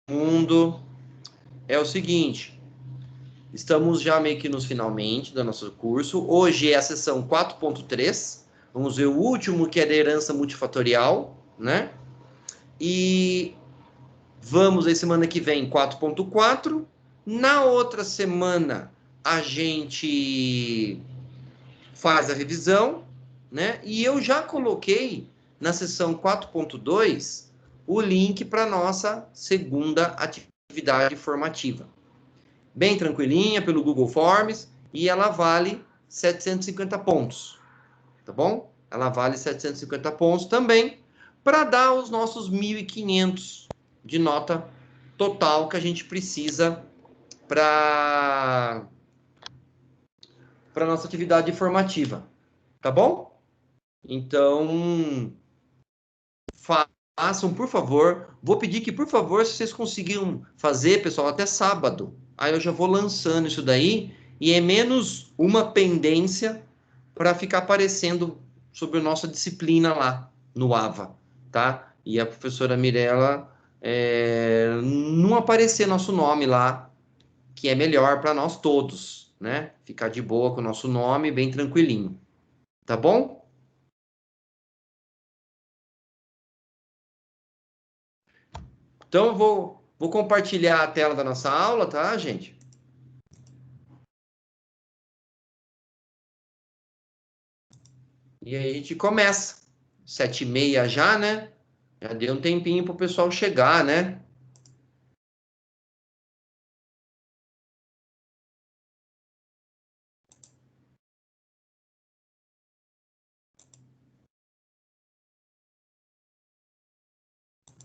mundo. É o seguinte, estamos já meio que nos finalmente do nosso curso. Hoje é a sessão 4.3. Vamos ver o último, que é da herança multifatorial, né? E vamos aí semana que vem 4.4. Na outra semana a gente faz a revisão, né? E eu já coloquei na sessão 4.2 o link para nossa segunda atividade formativa. Bem tranquilinha pelo Google Forms e ela vale 750 pontos, tá bom? Ela vale 750 pontos também para dar os nossos 1.500 de nota total que a gente precisa para nossa atividade formativa, tá bom? Então, façam, por favor. Vou pedir que, por favor, se vocês conseguiram fazer, pessoal, até sábado. Aí eu já vou lançando isso daí e é menos uma pendência para ficar aparecendo sobre a nossa disciplina lá no AVA, tá? E a professora Mirella não aparecer nosso nome lá, que é melhor para nós todos, né? Ficar de boa com o nosso nome, bem tranquilinho, tá bom? Então, eu vou compartilhar a tela da nossa aula, tá, gente? E aí a gente começa. 7h30 já, né? Já deu um tempinho para o pessoal chegar, né?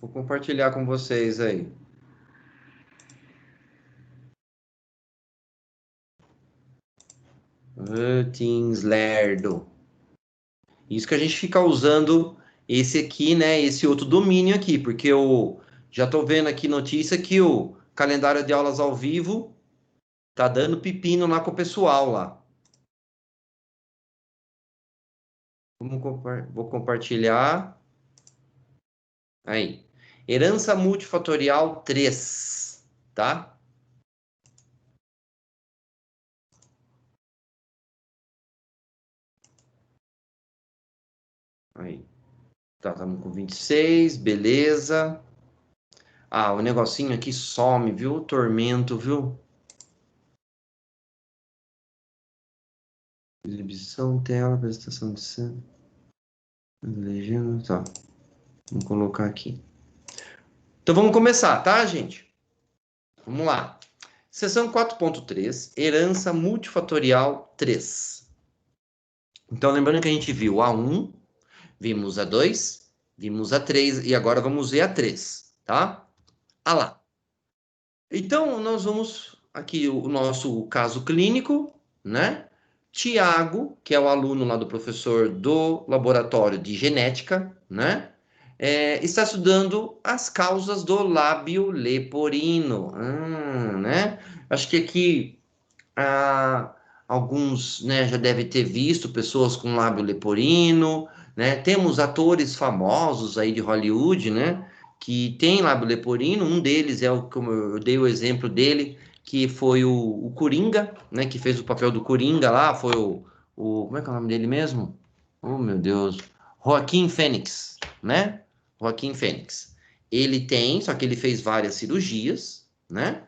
Vou compartilhar com vocês aí. Teams Lerdo. Isso que a gente fica usando esse aqui, né? Esse outro domínio aqui, porque eu já estou vendo aqui notícia que o calendário de aulas ao vivo tá dando pepino lá com o pessoal lá. Vou compartilhar. Aí. Herança multifatorial 3, tá? Aí. Tá, estamos com 26, beleza. Ah, o negocinho aqui some, viu? Tormento, viu? Exibição, tela, apresentação de cena. Legenda, tá. Vamos colocar aqui. Então vamos começar, tá, gente? Vamos lá. Seção 4.3, herança multifatorial 3. Então, lembrando que a gente viu a 1, vimos a 2, vimos a 3 e agora vamos ver a 3, tá? Ah lá. Então, nós vamos aqui o nosso caso clínico, né? Tiago, que é o aluno lá do professor do laboratório de genética, né? Está estudando as causas do lábio leporino, né? Acho que aqui alguns, né, já devem ter visto pessoas com lábio leporino, né? Temos atores famosos aí de Hollywood, né? Que tem lábio leporino. Um deles é o como eu dei o exemplo dele, que foi o Coringa, né? Que fez o papel do Coringa lá, foi como é que é o nome dele mesmo? Oh, meu Deus, Joaquim Fênix, né? Joaquim Fênix. Ele tem, só que ele fez várias cirurgias, né?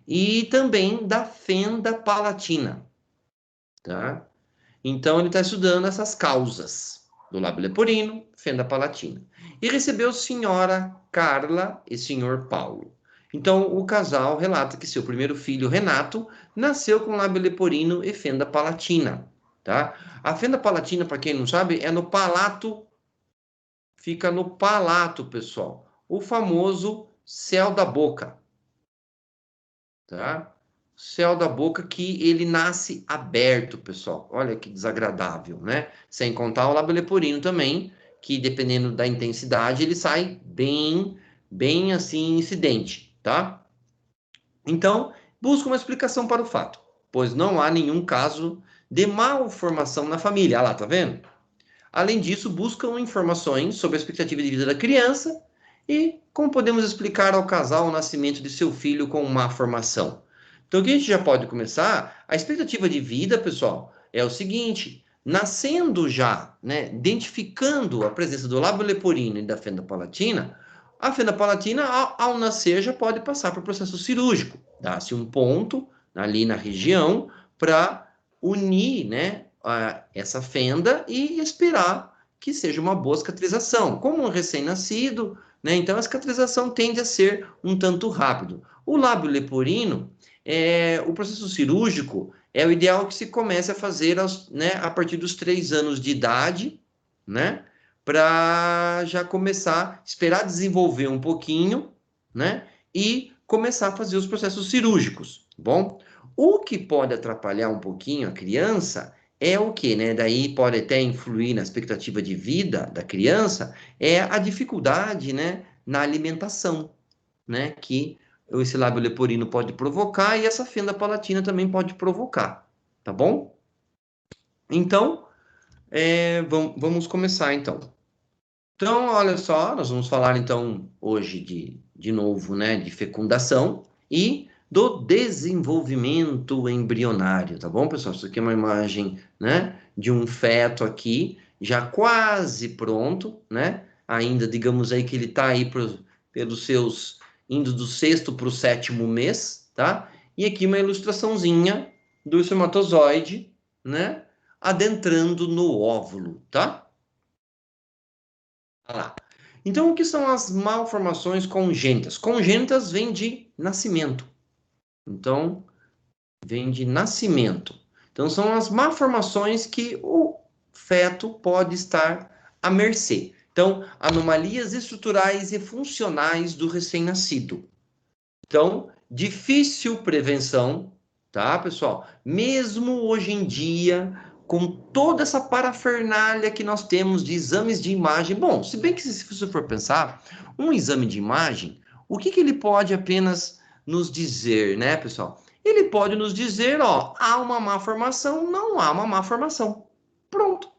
E também da fenda palatina, tá? Então, ele está estudando essas causas do lábio leporino, fenda palatina. E recebeu senhora Carla e senhor Paulo. Então, o casal relata que seu primeiro filho, Renato, nasceu com lábio leporino e fenda palatina, tá? A fenda palatina, para quem não sabe, é no palato, fica no palato, pessoal. O famoso céu da boca, tá? Céu da boca que ele nasce aberto, pessoal. Olha que desagradável, né? Sem contar o lábio leporino também, que dependendo da intensidade, ele sai bem assim, incidente, tá? Então, busca uma explicação para o fato, pois não há nenhum caso de malformação na família. Ah lá, tá vendo? Além disso, buscam informações sobre a expectativa de vida da criança E como podemos explicar ao casal o nascimento de seu filho com má formação? Então, o que a gente já pode começar? A expectativa de vida, pessoal, é o seguinte: nascendo já, né, identificando a presença do lábio leporino e da fenda palatina, a fenda palatina, ao nascer, já pode passar por processo cirúrgico. Dá-se um ponto ali na região para unir, né, essa fenda e esperar que seja uma boa cicatrização. Como um recém-nascido, né, então a cicatrização tende a ser um tanto rápido. O lábio leporino, o processo cirúrgico é o ideal que se comece a fazer né, a partir dos 3 anos de idade, né? Para já começar, esperar desenvolver um pouquinho, né? E começar a fazer os processos cirúrgicos, tá bom? O que pode atrapalhar um pouquinho a criança é o que, né? Daí pode até influir na expectativa de vida da criança, é a dificuldade, né? Na alimentação, né? Que esse lábio leporino pode provocar e essa fenda palatina também pode provocar, tá bom? Então, vamos começar então. Então, olha só, nós vamos falar então hoje de novo, né, de fecundação e do desenvolvimento embrionário, tá bom, pessoal? Isso aqui é uma imagem, né, de um feto aqui, já quase pronto, né? Ainda, digamos aí que ele tá aí pelos seus, indo do sexto para o sétimo mês, tá? E aqui uma ilustraçãozinha do espermatozoide, né, adentrando no óvulo, tá? Lá. Então, o que são as malformações congênitas? Congênitas vem de nascimento. Então, vem de nascimento. Então, são as malformações que o feto pode estar à mercê. Então, anomalias estruturais e funcionais do recém-nascido. Então, difícil prevenção, tá, pessoal? Mesmo hoje em dia, com toda essa parafernália que nós temos de exames de imagem, bom, se bem que se você for pensar, um exame de imagem, o que que ele pode apenas nos dizer, né, pessoal? Ele pode nos dizer, ó, há uma má formação, não há uma má formação. Pronto.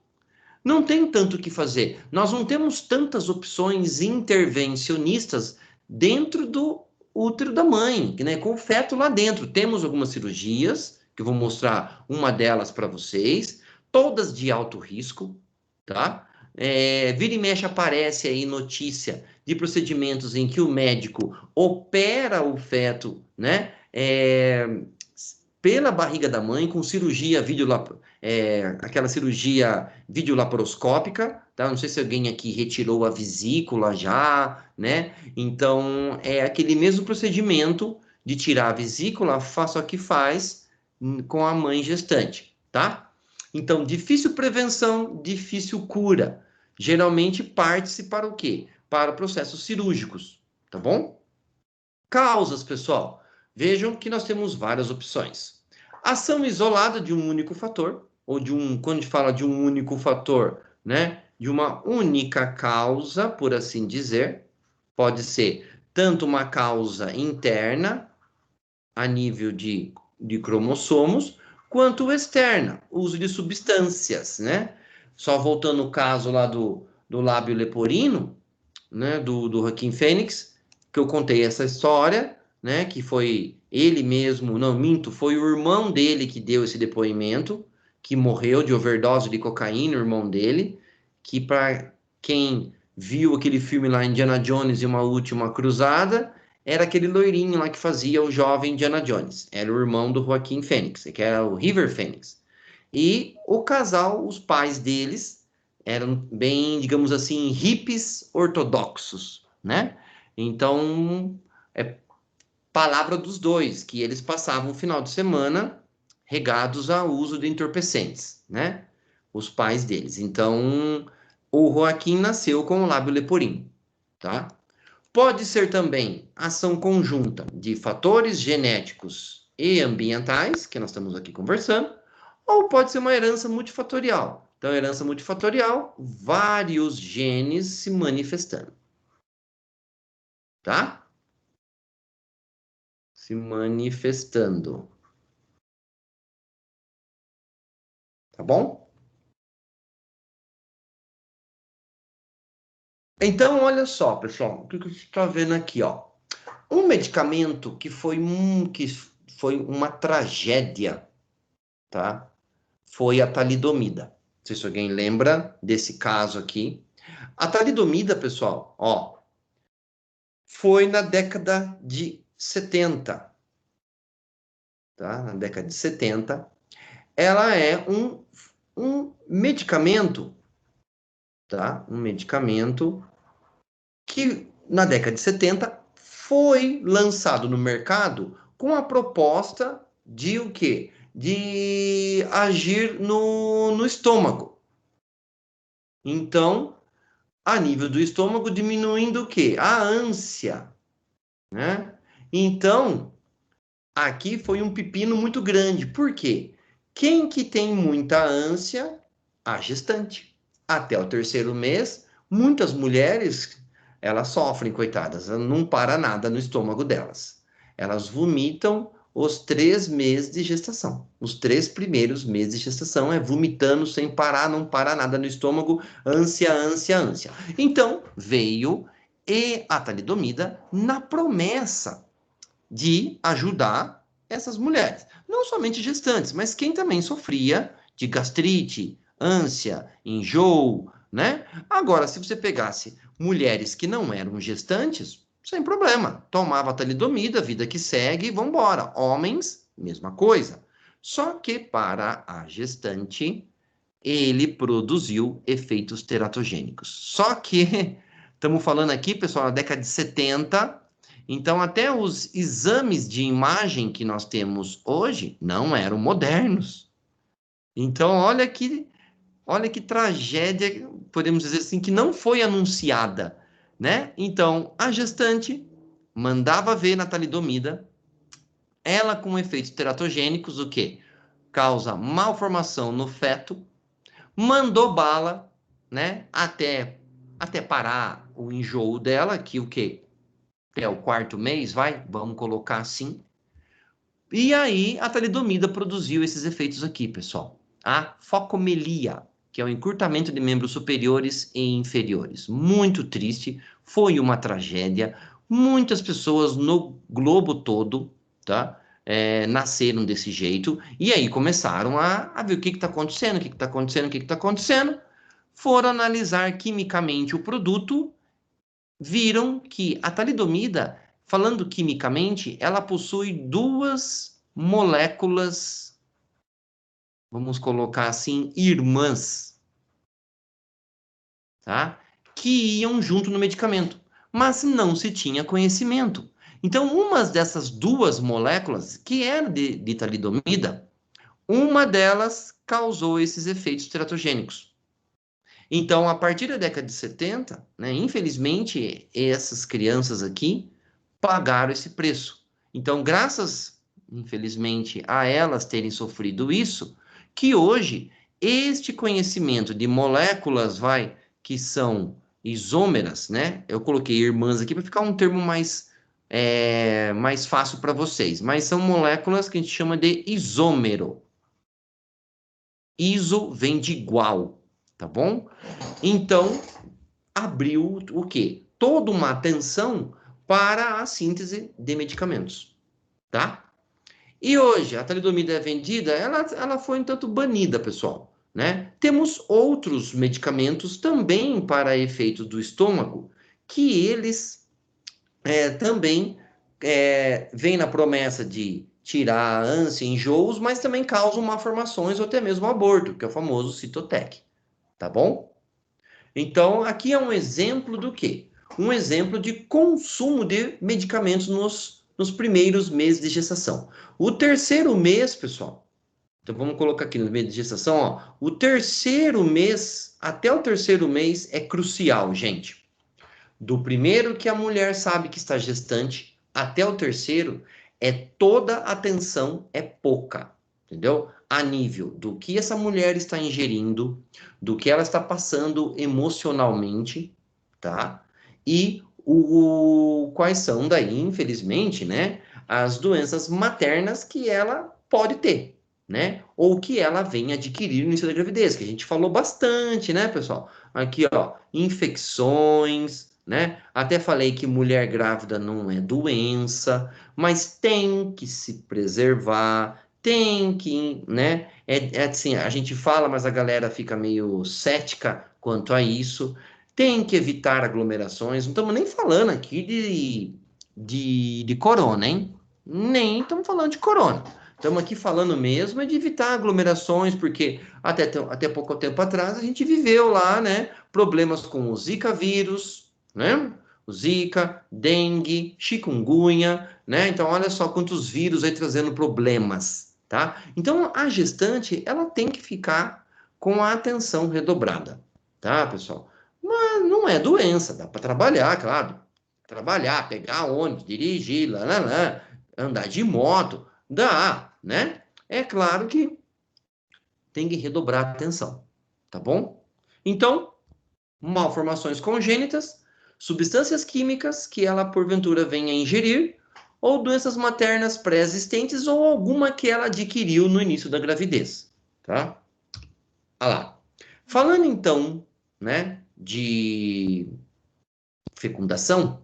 Não tem tanto o que fazer. Nós não temos tantas opções intervencionistas dentro do útero da mãe, né? Com o feto lá dentro. Temos algumas cirurgias, que eu vou mostrar uma delas para vocês, todas de alto risco, tá? Vira e mexe aparece aí notícia de procedimentos em que o médico opera o feto, né? Pela barriga da mãe, com cirurgia aquela cirurgia videolaparoscópica, tá? Não sei se alguém aqui retirou a vesícula já, né? Então, é aquele mesmo procedimento de tirar a vesícula, só que faz com a mãe gestante, tá? Então, difícil prevenção, difícil cura. Geralmente parte-se para o quê? Para processos cirúrgicos, tá bom? Causas, pessoal. Vejam que nós temos várias opções. Ação isolada de um único fator, ou quando a gente fala de um único fator, né? De uma única causa, por assim dizer, pode ser tanto uma causa interna, a nível de cromossomos, quanto externa, uso de substâncias, né? Só voltando o caso lá do lábio leporino, né, do Joaquim Fênix, que eu contei essa história, né, que foi ele mesmo, não, minto, foi o irmão dele que deu esse depoimento, que morreu de overdose de cocaína, o irmão dele, que para quem viu aquele filme lá, Indiana Jones e uma Última Cruzada, era aquele loirinho lá que fazia o jovem Indiana Jones, era o irmão do Joaquim Fênix, que era o River Phoenix. E o casal, os pais deles, eram bem, digamos assim, hippies ortodoxos, né? Então, é palavra dos dois, que eles passavam o final de semana regados ao uso de entorpecentes, né? Os pais deles. Então, o Joaquim nasceu com o lábio leporino, tá? Pode ser também ação conjunta de fatores genéticos e ambientais, que nós estamos aqui conversando, ou pode ser uma herança multifatorial. Então, herança multifatorial, vários genes se manifestando, tá? Se manifestando, tá bom? Então, olha só, pessoal, o que você está vendo aqui, ó? Um medicamento que foi uma tragédia, tá? Foi a talidomida. Não sei se alguém lembra desse caso aqui. A talidomida, pessoal, ó, foi na década de 70, tá? Na década de 70, ela é um medicamento, tá? Um medicamento que na década de 70 foi lançado no mercado com a proposta de o quê? De agir no estômago. Então, a nível do estômago, diminuindo o quê? A ânsia, né? Então, aqui foi um pepino muito grande. Por quê? Quem que tem muita ânsia? A gestante. Até o terceiro mês, muitas mulheres, elas sofrem, coitadas, não para nada no estômago delas. Elas vomitam os 3 meses de gestação. Os 3 primeiros meses de gestação é vomitando sem parar, não para nada no estômago, ânsia, ânsia, ânsia. Então, veio a talidomida na promessa de ajudar essas mulheres. Não somente gestantes, mas quem também sofria de gastrite, ânsia, enjoo, né? Agora, se você pegasse mulheres que não eram gestantes, sem problema, tomava talidomida, vida que segue, e vambora. Homens, mesma coisa. Só que para a gestante, ele produziu efeitos teratogênicos. Só que estamos falando aqui, pessoal, na década de 70, então até os exames de imagem que nós temos hoje não eram modernos. Então, olha que tragédia, podemos dizer assim, que não foi anunciada, né? Então, a gestante mandava ver na talidomida, ela com efeitos teratogênicos, o quê? Causa malformação no feto, mandou bala, né? Até parar o enjoo dela, que o quê? Até o quarto mês, vai? Vamos colocar assim. E aí a talidomida produziu esses efeitos aqui, pessoal. A focomelia, que é o encurtamento de membros superiores e inferiores. Muito triste, foi uma tragédia. Muitas pessoas no globo todo, tá? Nasceram desse jeito, e aí começaram a ver o que está acontecendo, o que está acontecendo, o que está acontecendo. Foram analisar quimicamente o produto, viram que a talidomida, falando quimicamente, ela possui duas moléculas, vamos colocar assim, irmãs, tá? Que iam junto no medicamento, mas não se tinha conhecimento. Então, uma dessas duas moléculas, que era de talidomida, uma delas causou esses efeitos teratogênicos. Então, a partir da década de 70, né, infelizmente, essas crianças aqui pagaram esse preço. Então, graças, infelizmente, a elas terem sofrido isso, que hoje este conhecimento de moléculas, que são isômeras, né? Eu coloquei irmãs aqui para ficar um termo mais fácil para vocês, mas são moléculas que a gente chama de isômero. Iso vem de igual, tá bom? Então, abriu o quê? Toda uma atenção para a síntese de medicamentos, tá? E hoje, a talidomida é vendida, ela foi, um tanto, banida, pessoal, né? Temos outros medicamentos também para efeitos do estômago, que eles também vêm na promessa de tirar a ânsia, enjoos, mas também causam malformações ou até mesmo aborto, que é o famoso Citotec, tá bom? Então, aqui é um exemplo do quê? Um exemplo de consumo de medicamentos nos primeiros meses de gestação. O terceiro mês, pessoal, então vamos colocar aqui no mês de gestação, ó, o terceiro mês, até o terceiro mês é crucial, gente. Do primeiro que a mulher sabe que está gestante até o terceiro, toda a atenção é pouca, entendeu? A nível do que essa mulher está ingerindo, do que ela está passando emocionalmente, tá? E quais são daí, infelizmente, né, as doenças maternas que ela pode ter, né? Ou que ela vem adquirir no início da gravidez, que a gente falou bastante, né, pessoal? Aqui, ó, infecções, né? Até falei que mulher grávida não é doença, mas tem que se preservar, tem que, né? É assim, a gente fala, mas a galera fica meio cética quanto a isso. Tem que evitar aglomerações. Não estamos nem falando aqui de corona, hein? Nem estamos falando de corona. Estamos aqui falando mesmo de evitar aglomerações, porque até pouco tempo atrás a gente viveu lá, né? Problemas com o Zika vírus, né? O Zika, dengue, chikungunya, né? Então, olha só quantos vírus aí trazendo problemas, tá? Então, a gestante, ela tem que ficar com a atenção redobrada, tá, pessoal? Mas não é doença, dá para trabalhar, claro. Trabalhar, pegar ônibus, dirigir, lá, andar de moto, dá, né? É claro que tem que redobrar a atenção, tá bom? Então, malformações congênitas, substâncias químicas que ela porventura venha a ingerir, ou doenças maternas pré-existentes ou alguma que ela adquiriu no início da gravidez, tá? Olha lá. Falando então, né, de fecundação,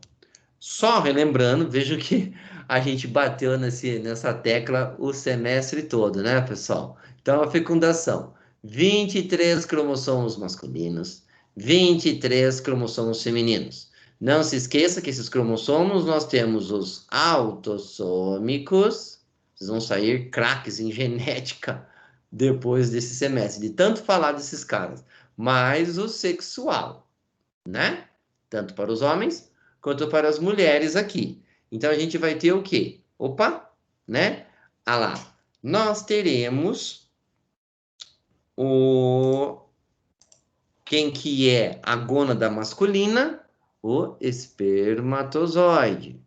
só relembrando, vejo que a gente bateu nessa tecla o semestre todo, né, pessoal? Então, a fecundação: 23 cromossomos masculinos, 23 cromossomos femininos. Não se esqueça que esses cromossomos nós temos os autossômicos, vocês vão sair craques em genética depois desse semestre, de tanto falar desses caras, mas o sexual, né? Tanto para os homens quanto para as mulheres aqui. Então a gente vai ter o quê? Opa, né? Ah lá, nós teremos o quem que é a gônada masculina? O espermatozoide.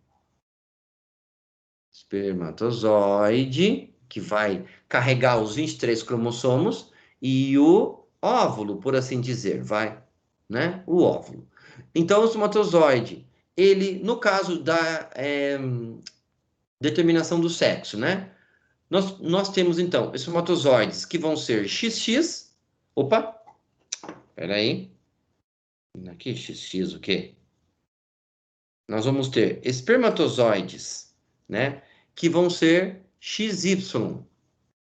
Espermatozoide, que vai carregar os 23 cromossomos, e o óvulo, por assim dizer, vai, né? O óvulo. Então, o espermatozoide, ele, no caso da determinação do sexo, né? Nós temos, então, espermatozoides que vão ser XX. Opa, peraí. Aqui, XX o quê? Nós vamos ter espermatozoides, né? Que vão ser XY.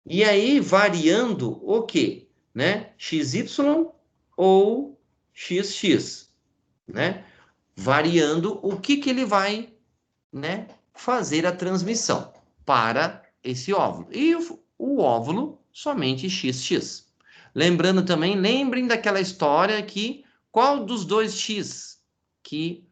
E aí, variando o quê? Né? XY ou XX, né? Variando o que ele vai, né, fazer a transmissão para esse óvulo. E o óvulo somente XX. Lembrando também, lembrem daquela história que qual dos dois X que,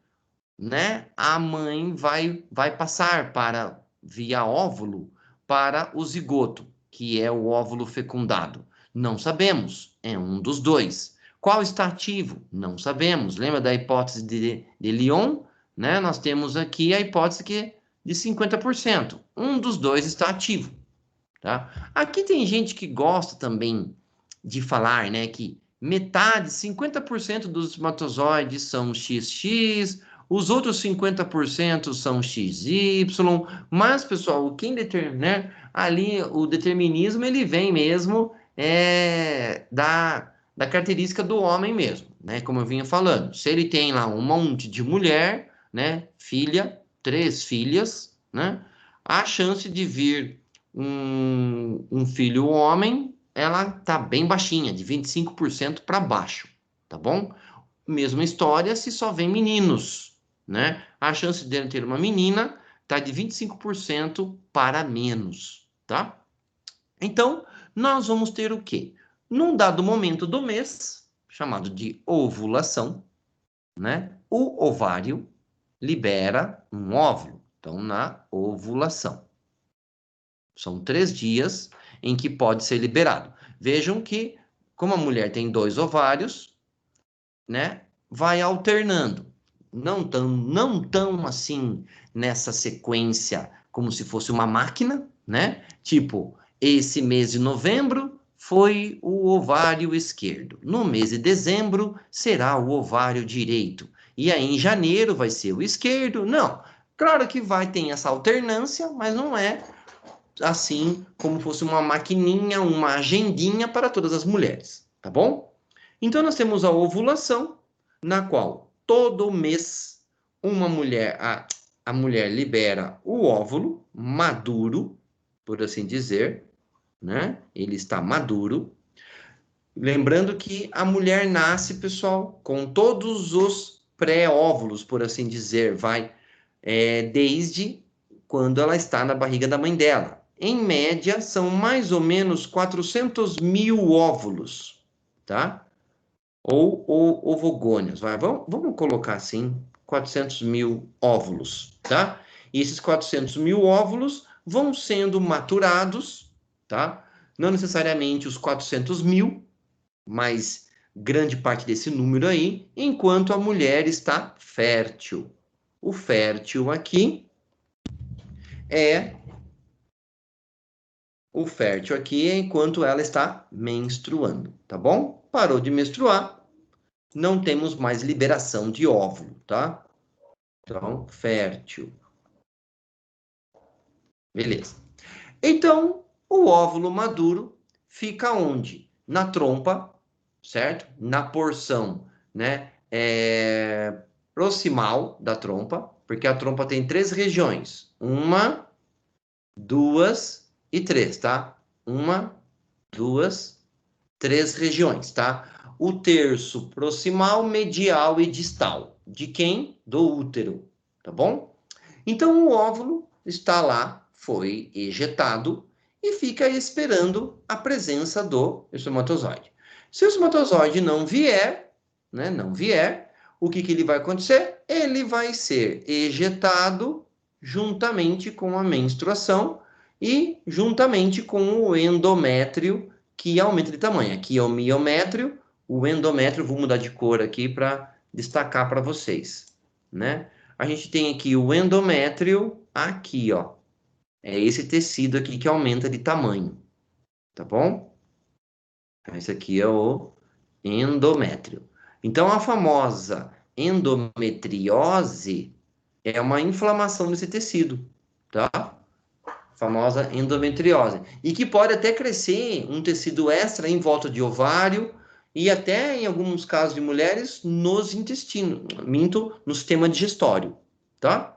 né, a mãe vai passar para via óvulo para o zigoto, que é o óvulo fecundado. Não sabemos, é um dos dois. Qual está ativo? Não sabemos. Lembra da hipótese de Lyon? Né? Nós temos aqui a hipótese que é de 50%. Um dos dois está ativo. Tá? Aqui tem gente que gosta também de falar, né, que metade, 50% dos espermatozoides são XX, os outros 50% são XY, mas, pessoal, quem determina, né, ali o determinismo, ele vem mesmo da característica do homem mesmo, né, como eu vinha falando. Se ele tem lá um monte de mulher, né, filha, 3 filhas, né, a chance de vir um filho homem, ela tá bem baixinha, de 25% para baixo, tá bom? Mesma história se só vem meninos, né? A chance dele ter uma menina tá de 25% para menos, tá? Então, nós vamos ter o quê? Num dado momento do mês, chamado de ovulação, né? O ovário libera um óvulo, então na ovulação. São 3 dias em que pode ser liberado. Vejam que, como a mulher tem 2 ovários, né, vai alternando. Não tão assim nessa sequência como se fosse uma máquina, né? Tipo, esse mês de novembro foi o ovário esquerdo. No mês de dezembro será o ovário direito. E aí em janeiro vai ser o esquerdo. Não. Claro que vai ter essa alternância, mas não é assim como fosse uma maquininha, uma agendinha para todas as mulheres, tá bom? Então, nós temos a ovulação, na qual todo mês a mulher libera o óvulo maduro, por assim dizer, né? Ele está maduro. Lembrando que a mulher nasce, pessoal, com todos os pré-óvulos, por assim dizer, desde quando ela está na barriga da mãe dela. Em média, são mais ou menos 400 mil óvulos, tá? Ou ovogônios, vamos colocar assim, 400 mil óvulos, tá? E esses 400 mil óvulos vão sendo maturados, tá? Não necessariamente os 400 mil, mas grande parte desse número aí, enquanto a mulher está fértil. O fértil aqui é enquanto ela está menstruando, tá bom? Parou de menstruar, não temos mais liberação de óvulo, tá? Então, fértil. Beleza. Então, o óvulo maduro fica onde? Na trompa, certo? Na porção, né? Proximal da trompa, porque a trompa tem 3 regiões. 1, 2 e 3, tá? 1, 2, 3 regiões, tá? O terço proximal, medial e distal. De quem? Do útero, tá bom? Então, o óvulo está lá, foi ejetado e fica esperando a presença do espermatozoide. Se o espermatozoide não vier, né, o que ele vai acontecer? Ele vai ser ejetado juntamente com a menstruação e juntamente com o endométrio, que aumenta de tamanho. Aqui é o miométrio, o endométrio, vou mudar de cor aqui para destacar para vocês, né? A gente tem aqui o endométrio, aqui, ó. É esse tecido aqui que aumenta de tamanho, tá bom? Esse aqui é o endométrio. Então, a famosa endometriose é uma inflamação desse tecido, tá? Famosa endometriose. E que pode até crescer um tecido extra em volta de ovário e até, em alguns casos de mulheres, nos intestinos, no sistema digestório, tá?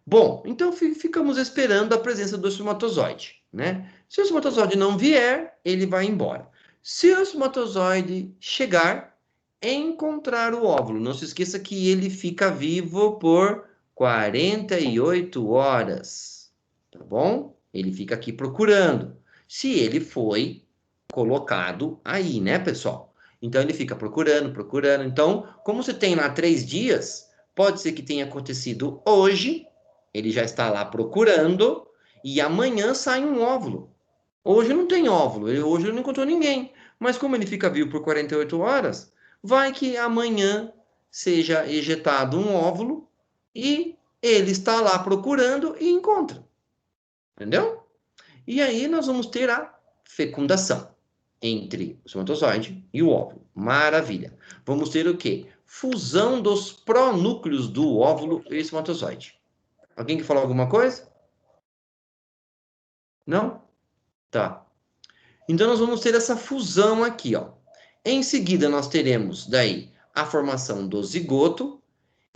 Bom, então ficamos esperando a presença do espermatozoide, né? Se o espermatozoide não vier, ele vai embora. Se o espermatozoide chegar, encontrar o óvulo. Não se esqueça que ele fica vivo por 48 horas, tá bom? Ele fica aqui procurando. Se ele foi colocado aí, né, pessoal? Então ele fica procurando, procurando. Então, como você tem lá 3 dias, pode ser que tenha acontecido hoje, ele já está lá procurando, e amanhã sai um óvulo. Hoje não tem óvulo, hoje ele não encontrou ninguém. Mas como ele fica vivo por 48 horas, vai que amanhã seja ejetado um óvulo e ele está lá procurando e encontra. Entendeu? E aí nós vamos ter a fecundação entre o espermatozoide e o óvulo. Maravilha. Vamos ter o quê? Fusão dos pronúcleos do óvulo e espermatozoide. Alguém que falou alguma coisa? Não? Tá. Então nós vamos ter essa fusão aqui, ó. Em seguida nós teremos daí a formação do zigoto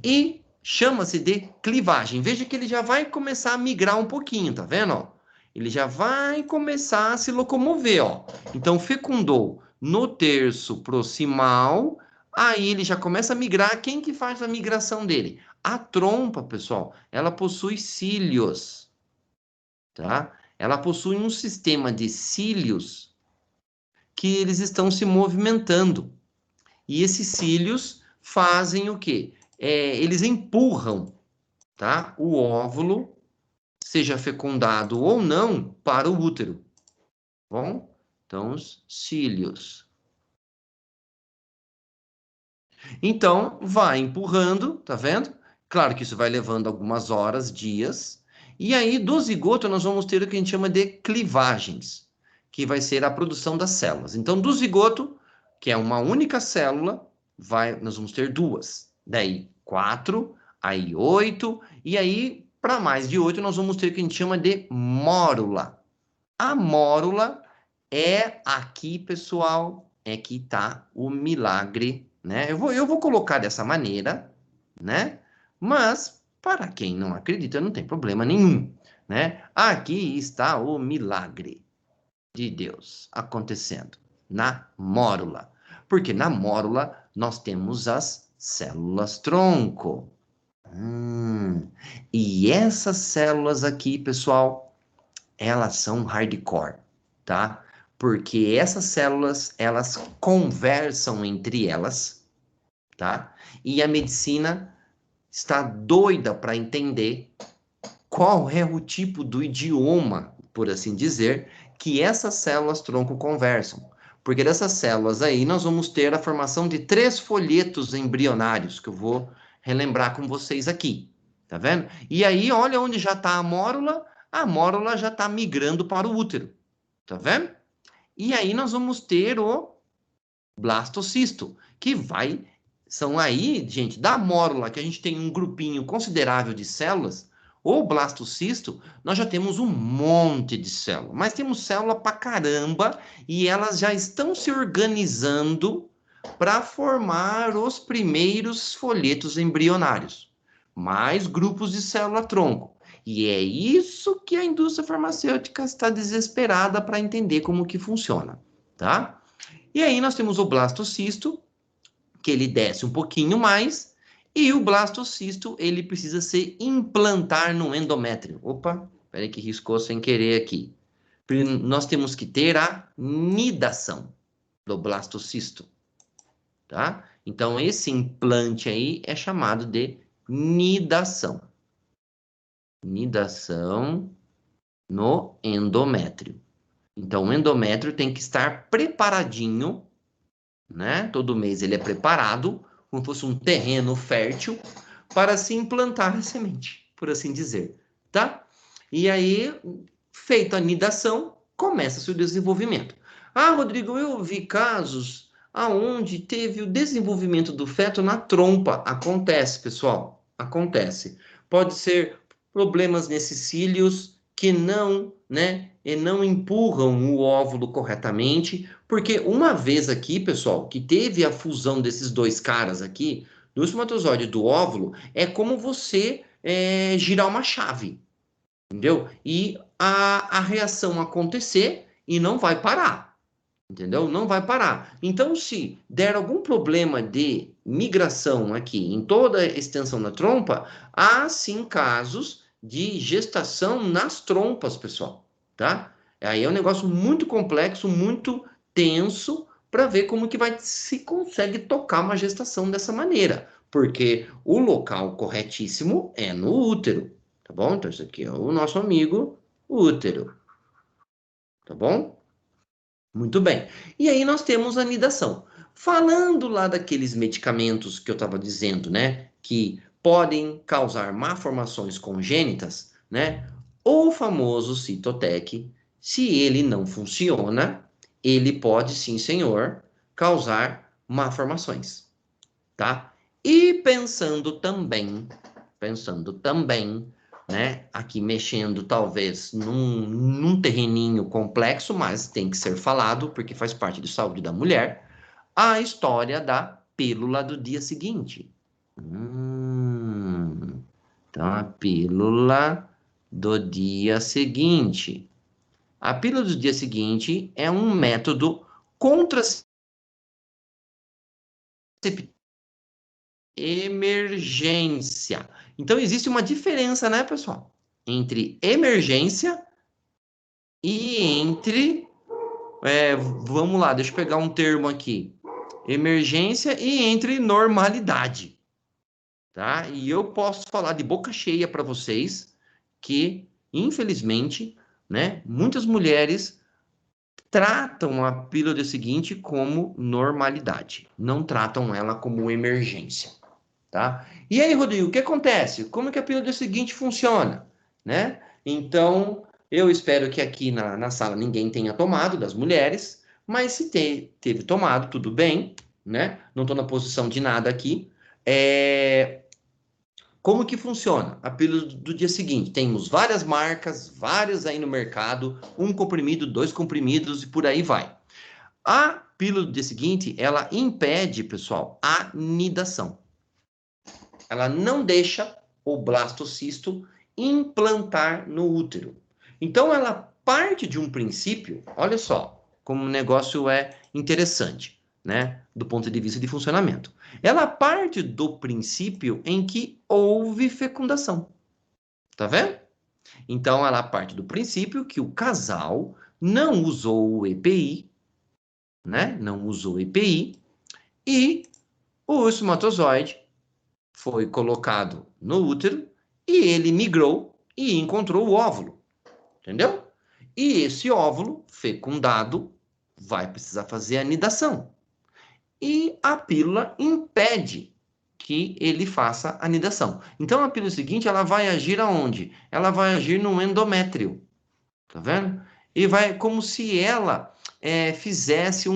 e chama-se de clivagem. Veja que ele já vai começar a migrar um pouquinho, tá vendo, ó? Ele já vai começar a se locomover, ó. Então fecundou no terço proximal, aí ele já começa a migrar. Quem que faz a migração dele? A trompa, pessoal, ela possui cílios, tá? Ela possui um sistema de cílios que eles estão se movimentando. E esses cílios fazem o quê? Eles empurram, tá? O óvulo, seja fecundado ou não, para o útero. Bom? Então, os cílios. Então, vai empurrando, tá vendo? Claro que isso vai levando algumas horas, dias. E aí, do zigoto, nós vamos ter o que a gente chama de clivagens, que vai ser a produção das células. Então, do zigoto, que é uma única célula, nós vamos ter duas. Daí, 4, aí 8, e aí, para mais de 8, nós vamos ter o que a gente chama de mórula. A mórula é aqui, pessoal, é que está o milagre, né? Eu vou colocar dessa maneira, né? Mas, para quem não acredita, não tem problema nenhum, né? Aqui está o milagre de Deus acontecendo na mórula. Porque na mórula nós temos as células tronco. E essas células aqui, pessoal, elas são hardcore, tá? Porque essas células, elas conversam entre elas, tá? E a medicina está doida para entender qual é o tipo do idioma, por assim dizer, que essas células tronco conversam. Porque dessas células aí nós vamos ter a formação de 3 folhetos embrionários, que eu vou relembrar com vocês aqui. Tá vendo? E aí, olha onde já está a mórula já está migrando para o útero. Tá vendo? E aí nós vamos ter o blastocisto, que vai... São aí, gente, da mórula, que a gente tem um grupinho considerável de células, o blastocisto, nós já temos um monte de célula. Mas temos célula pra caramba e elas já estão se organizando para formar os primeiros folhetos embrionários. Mais grupos de célula-tronco. E é isso que a indústria farmacêutica está desesperada para entender como que funciona, tá? E aí nós temos o blastocisto, que ele desce um pouquinho mais, e o blastocisto, ele precisa se implantar no endométrio. Opa, peraí que riscou sem querer aqui. Nós temos que ter a nidação do blastocisto, tá? Então, esse implante aí é chamado de nidação. Nidação no endométrio. Então, o endométrio tem que estar preparadinho, né? Todo mês ele é preparado, como se fosse um terreno fértil, para se implantar a semente, por assim dizer, tá? E aí, feita a nidação, começa-se o desenvolvimento. Ah, Rodrigo, eu vi casos aonde teve o desenvolvimento do feto na trompa. Acontece, pessoal, acontece. Pode ser problemas nesses cílios que não, né, e não empurram o óvulo corretamente, porque uma vez aqui, pessoal, que teve a fusão desses dois caras aqui, do espermatozoide e do óvulo, é como você girar uma chave, entendeu? E a reação acontecer e não vai parar, entendeu? Não vai parar. Então, se der algum problema de migração aqui em toda a extensão da trompa, há sim casos de gestação nas trompas, pessoal, tá? Aí é um negócio muito complexo, muito tenso, para ver como que vai se consegue tocar uma gestação dessa maneira, porque o local corretíssimo é no útero, tá bom? Então, isso aqui é o nosso amigo útero, tá bom? Muito bem. E aí nós temos a anidação. Falando lá daqueles medicamentos que eu estava dizendo, né, que podem causar malformações congênitas, né, o famoso Citotec, se ele não funciona, ele pode sim, senhor, causar malformações, tá? E pensando também, né? Aqui mexendo talvez num terreninho complexo, mas tem que ser falado, porque faz parte de saúde da mulher, a história da pílula do dia seguinte. Então, a pílula do dia seguinte. A pílula do dia seguinte é um método contraceptivo emergência. Então, existe uma diferença, né, pessoal? Entre emergência e entre... vamos lá, deixa eu pegar um termo aqui. Emergência e entre normalidade, tá? E eu posso falar de boca cheia para vocês que, infelizmente, né, muitas mulheres tratam a pílula seguinte como normalidade, não tratam ela como emergência. Tá? E aí, Rodrigo, o que acontece? Como que a pílula seguinte funciona? Né? Então, eu espero que aqui na sala ninguém tenha tomado, das mulheres, mas se teve tomado, tudo bem, né? Não estou na posição de nada aqui. Como que funciona? A pílula do dia seguinte. Temos várias marcas, várias aí no mercado, um comprimido, 2 comprimidos e por aí vai. A pílula do dia seguinte, ela impede, pessoal, a nidação. Ela não deixa o blastocisto implantar no útero. Então, ela parte de um princípio, olha só como o negócio é interessante, né? Do ponto de vista de funcionamento. Ela parte do princípio em que houve fecundação. Tá vendo? Então, ela parte do princípio que o casal não usou o EPI, né? Não usou o EPI, e o espermatozoide foi colocado no útero e ele migrou e encontrou o óvulo, entendeu? E esse óvulo fecundado vai precisar fazer a nidação. E a pílula impede que ele faça a nidação. Então a pílula seguinte, ela vai agir aonde? Ela vai agir no endométrio, tá vendo? E vai como se ela fizesse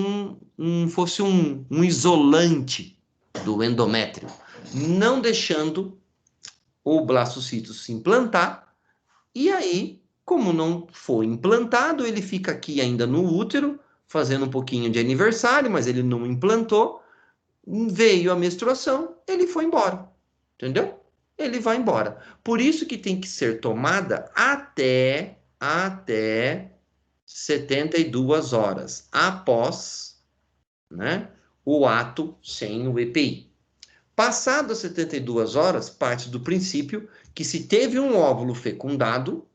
fosse um isolante do endométrio, não deixando o blastocito se implantar, e aí, como não foi implantado, ele fica aqui ainda no útero, fazendo um pouquinho de aniversário, mas ele não implantou, veio a menstruação, ele foi embora, entendeu? Ele vai embora. Por isso que tem que ser tomada até 72 horas após, né, o ato sem o EPI. Passadas 72 horas, parte do princípio que se teve um óvulo fecundado,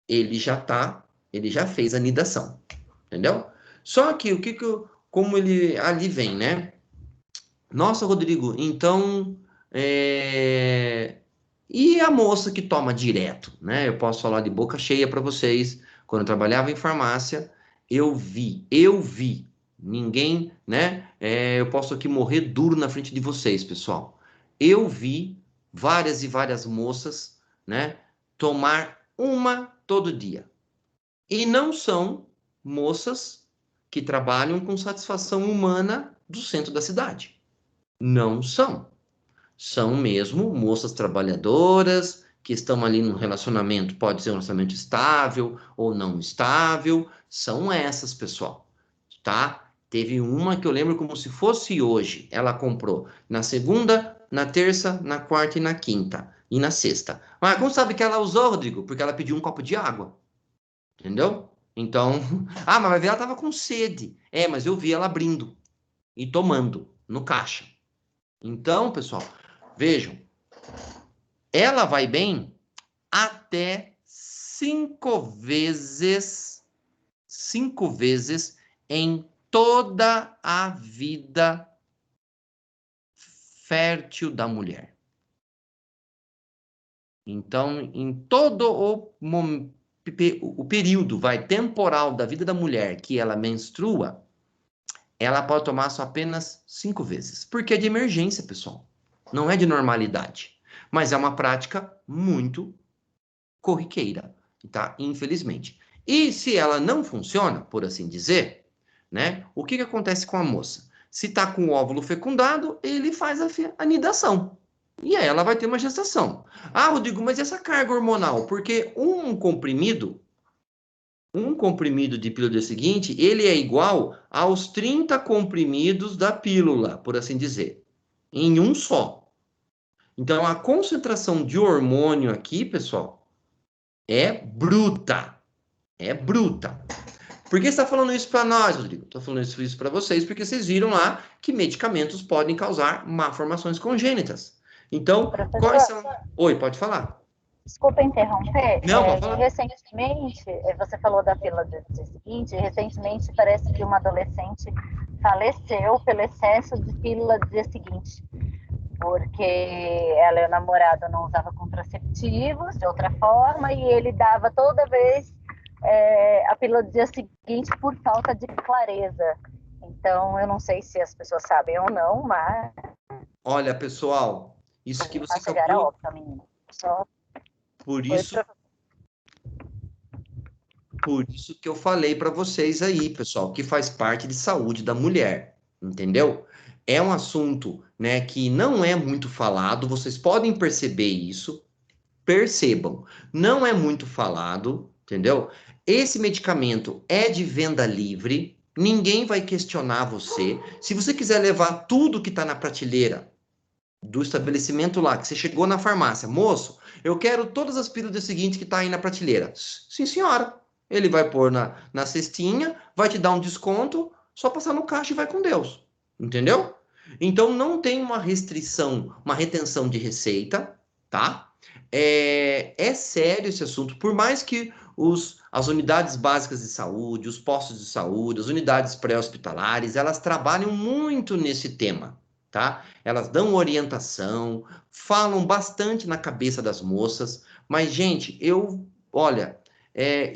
ele já fez a nidação, entendeu? Só que como ele ali vem, né? Nossa, Rodrigo, então, e a moça que toma direto, né? Eu posso falar de boca cheia para vocês. Quando eu trabalhava em farmácia, eu vi. Ninguém, né? Eu posso aqui morrer duro na frente de vocês, pessoal. Eu vi várias e várias moças, né? Tomar uma todo dia. E não são moças que trabalham com satisfação humana do centro da cidade. Não são. São mesmo moças trabalhadoras que estão ali num relacionamento, pode ser um relacionamento estável ou não estável. São essas, pessoal, tá? Teve uma que eu lembro como se fosse hoje. Ela comprou na segunda, na terça, na quarta e na quinta. E na sexta. Mas como sabe que ela usou, Rodrigo? Porque ela pediu um copo de água. Entendeu? Então, mas vai ver, ela tava com sede. Mas eu vi ela abrindo e tomando no caixa. Então, pessoal, vejam, ela vai bem até 5 vezes em toda a vida fértil da mulher. Então, em todo o período temporal da vida da mulher que ela menstrua, ela pode tomar só apenas 5 vezes. Porque é de emergência, pessoal. Não é de normalidade. Mas é uma prática muito corriqueira, tá? Infelizmente. E se ela não funciona, por assim dizer, né? O que acontece com a moça? Se está com o óvulo fecundado, ele faz a anidação. E aí ela vai ter uma gestação. Ah, Rodrigo, mas essa carga hormonal? Porque um comprimido de pílula do dia seguinte, ele é igual aos 30 comprimidos da pílula, por assim dizer, em um só. Então, a concentração de hormônio aqui, pessoal, é bruta. É bruta. Por que você está falando isso para nós, Rodrigo? Estou falando isso para vocês porque vocês viram lá que medicamentos podem causar malformações congênitas. Então, quais são... Oi, pode falar. Desculpa interromper. Não, pode falar. Recentemente, você falou da pílula do dia seguinte, recentemente parece que uma adolescente faleceu pelo excesso de pílula do dia seguinte, porque ela e o namorado não usava contraceptivos de outra forma e ele dava toda vez a pílula do dia seguinte por falta de clareza. Então, eu não sei se as pessoas sabem ou não, mas... Olha, pessoal, isso que você chegar a óbito, menina. Só... Por isso que eu falei para vocês aí, pessoal, que faz parte de saúde da mulher, entendeu? É um assunto, né, que não é muito falado, vocês podem perceber isso, percebam, não é muito falado, entendeu? Esse medicamento é de venda livre, ninguém vai questionar você. Se você quiser levar tudo que está na prateleira do estabelecimento lá, que você chegou na farmácia, moço, eu quero todas as pílulas seguintes que está aí na prateleira. Sim, senhora. Ele vai pôr na cestinha, vai te dar um desconto, só passar no caixa e vai com Deus. Entendeu? Então, não tem uma restrição, uma retenção de receita, tá? É sério esse assunto, por mais que as unidades básicas de saúde, os postos de saúde, as unidades pré-hospitalares, elas trabalham muito nesse tema, tá? Elas dão orientação, falam bastante na cabeça das moças, mas, gente, olha,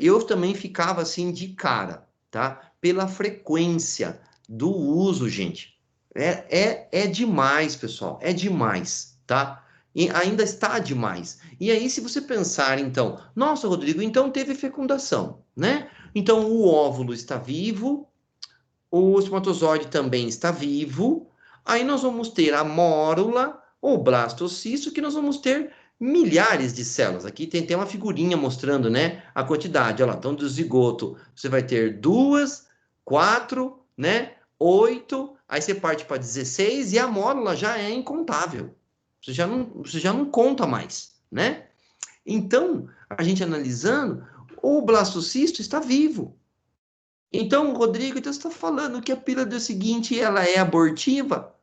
eu também ficava assim de cara, tá? Pela frequência do uso, gente. É demais, pessoal, é demais, tá? E ainda está demais. E aí, se você pensar, então, nossa, Rodrigo, então teve fecundação, né? Então o óvulo está vivo, o espermatozoide também está vivo, aí nós vamos ter a mórula ou blastocisto, que nós vamos ter milhares de células. Aqui tem uma figurinha mostrando, né, a quantidade. Olha lá, então do zigoto você vai ter 2, 4, né, 8, aí você parte para 16 e a mórula já é incontável. Você já não conta mais, né? Então, a gente analisando, o blastocisto está vivo. Então, Rodrigo, então você está falando que a pílula seguinte ela é abortiva?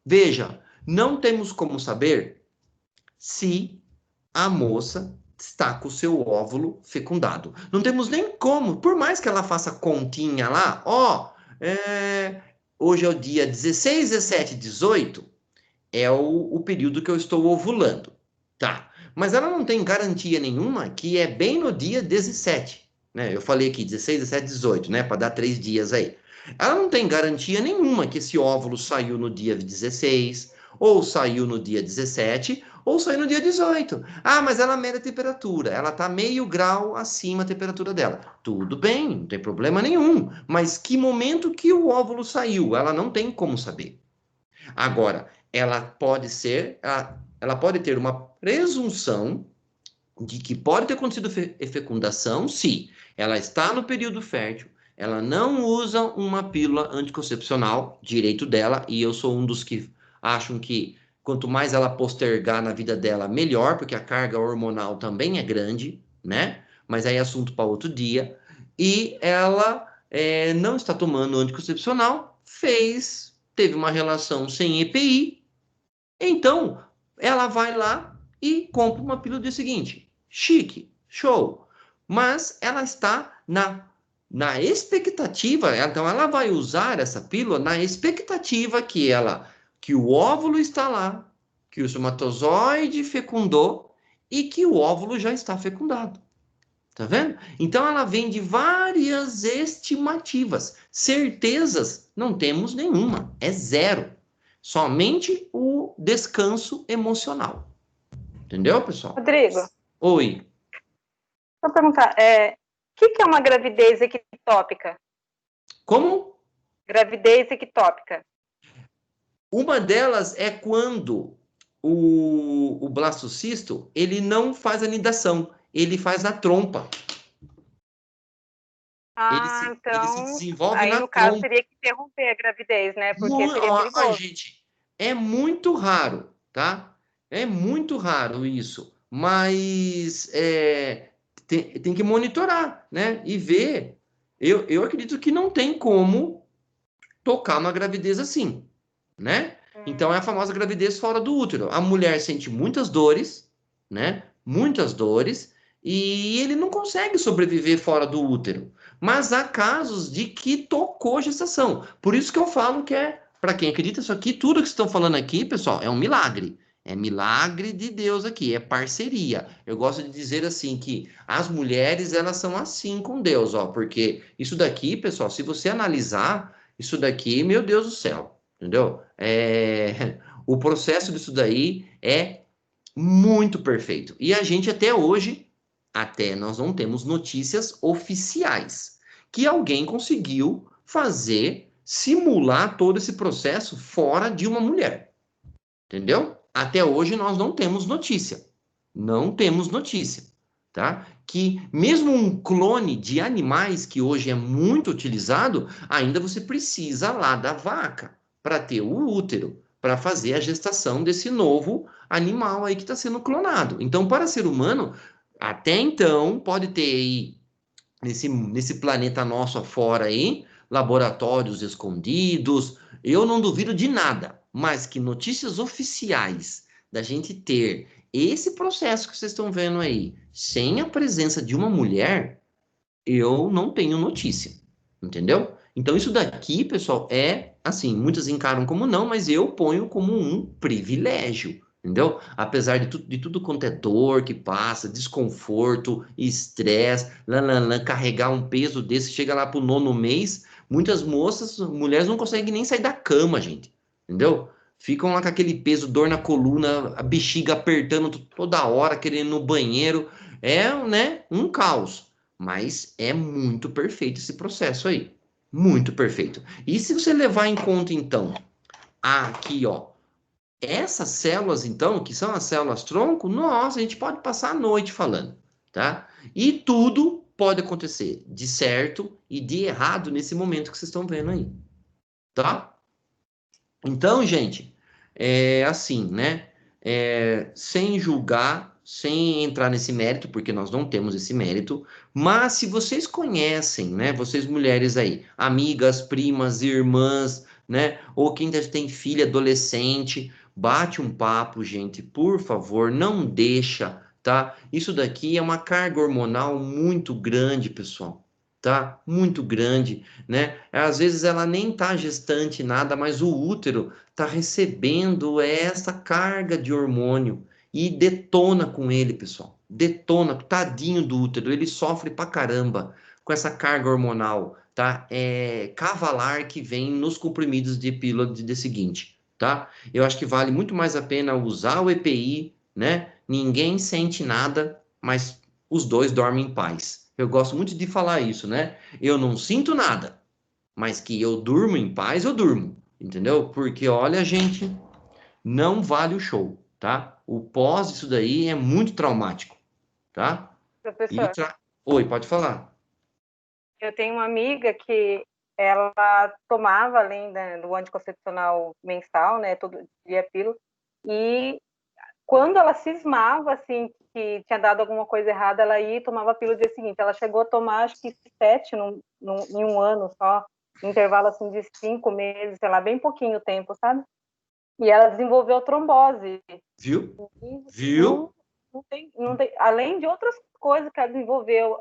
Veja, não temos como saber se a moça está com o seu óvulo fecundado. Não temos nem como, por mais que ela faça continha lá, hoje é o dia 16, 17, 18, é o período que eu estou ovulando, tá? Mas ela não tem garantia nenhuma que é bem no dia 17, né? Eu falei aqui 16, 17, 18, né? Para dar 3 dias aí. Ela não tem garantia nenhuma que esse óvulo saiu no dia 16, ou saiu no dia 17, ou saiu no dia 18. Ah, mas ela mede a temperatura, ela está meio grau acima a temperatura dela. Tudo bem, não tem problema nenhum. Mas que momento que o óvulo saiu? Ela não tem como saber. Agora, ela pode ter uma presunção de que pode ter acontecido fecundação se ela está no período fértil, ela não usa uma pílula anticoncepcional, direito dela, e eu sou um dos que acham que quanto mais ela postergar na vida dela, melhor, porque a carga hormonal também é grande, né? Mas aí é assunto para outro dia. E ela não está tomando anticoncepcional, teve uma relação sem EPI, então ela vai lá e compra uma pílula do dia seguinte. Chique, show. Mas ela está na expectativa, então ela vai usar essa pílula na expectativa que o óvulo está lá, que o espermatozoide fecundou e que o óvulo já está fecundado. Tá vendo? Então ela vem de várias estimativas. Certezas não temos nenhuma, é zero. Somente o descanso emocional. Entendeu, pessoal? Rodrigo, Oi. vou perguntar, o que é uma gravidez ectópica? Como? Gravidez ectópica. Uma delas é quando o blastocisto, ele não faz anidação, ele faz na trompa. Ele se desenvolve aí na no caso trompa. teria que interromper a gravidez, né? Porque seria perigoso. Gente, é muito raro, tá? É muito raro isso, mas tem que monitorar, né? E ver. Eu acredito que não tem como tocar uma gravidez assim, né? Então é a famosa gravidez fora do útero. A mulher sente muitas dores, né? Muitas dores, e ele não consegue sobreviver fora do útero. Mas há casos de que tocou gestação. Por isso que eu falo que para quem acredita, isso aqui, tudo que estão falando aqui, pessoal, é um milagre. É milagre de Deus aqui, é parceria. Eu gosto de dizer assim que as mulheres, elas são assim com Deus, ó, porque isso daqui, pessoal, se você analisar, isso daqui, meu Deus do céu, entendeu? O processo disso daí é muito perfeito. E a gente até hoje, nós não temos notícias oficiais que alguém conseguiu simular todo esse processo fora de uma mulher. Entendeu? Até hoje nós não temos notícia. Não temos notícia, tá? Que mesmo um clone de animais, que hoje é muito utilizado, ainda você precisa lá da vaca para ter o útero, para fazer a gestação desse novo animal aí que está sendo clonado. Então, para ser humano, até então, pode ter aí, nesse planeta nosso afora aí, laboratórios escondidos, eu não duvido de nada, mas que notícias oficiais da gente ter esse processo que vocês estão vendo aí, sem a presença de uma mulher, eu não tenho notícia, entendeu? Então isso daqui, pessoal, é assim, muitos encaram como não, mas eu ponho como um privilégio, entendeu? Apesar de tudo quanto é dor que passa, desconforto, estresse, carregar um peso desse, chega lá pro 9º mês, muitas moças, mulheres não conseguem nem sair da cama, gente, entendeu? Ficam lá com aquele peso, dor na coluna, a bexiga apertando toda hora, querendo ir no banheiro, é, né, um caos. Mas é muito perfeito esse processo aí. Muito perfeito. E se você levar em conta, então, aqui, ó, essas células, então, que são as células tronco, nossa, a gente pode passar a noite falando, tá? E tudo pode acontecer de certo e de errado nesse momento que vocês estão vendo aí, tá? Então, gente, é assim, né? Sem julgar, sem entrar nesse mérito, porque nós não temos esse mérito, mas se vocês conhecem, né? Vocês mulheres aí, amigas, primas, irmãs, né? Ou quem tem filha adolescente, bate um papo, gente, por favor, não deixa, tá? Isso daqui é uma carga hormonal muito grande, pessoal. Tá? Muito grande, né? Às vezes ela nem tá gestante nada, mas o útero tá recebendo essa carga de hormônio e detona com ele, pessoal. Detona, tadinho do útero, ele sofre pra caramba com essa carga hormonal, tá? É cavalar que vem nos comprimidos de pílula de seguinte, tá? Eu acho que vale muito mais a pena usar o EPI, né? Ninguém sente nada, mas os dois dormem em paz. Eu gosto muito de falar isso, né? Eu não sinto nada, mas que eu durmo em paz, eu durmo, entendeu? Porque olha, gente, não vale o show, tá? O pós disso daí é muito traumático, tá? E Professor, Oi, pode falar. eu tenho uma amiga que ela tomava, além do anticoncepcional mensal, né, todo dia pílula, e quando ela cismava, assim, que tinha dado alguma coisa errada, ela ia e tomava a pílula no dia seguinte. Ela chegou a tomar, acho que 7 em um ano só, intervalo, assim, de 5 meses, sei lá, bem pouquinho tempo, sabe? E ela desenvolveu trombose. Viu? E Viu? não tem, além de outras coisas que ela desenvolveu,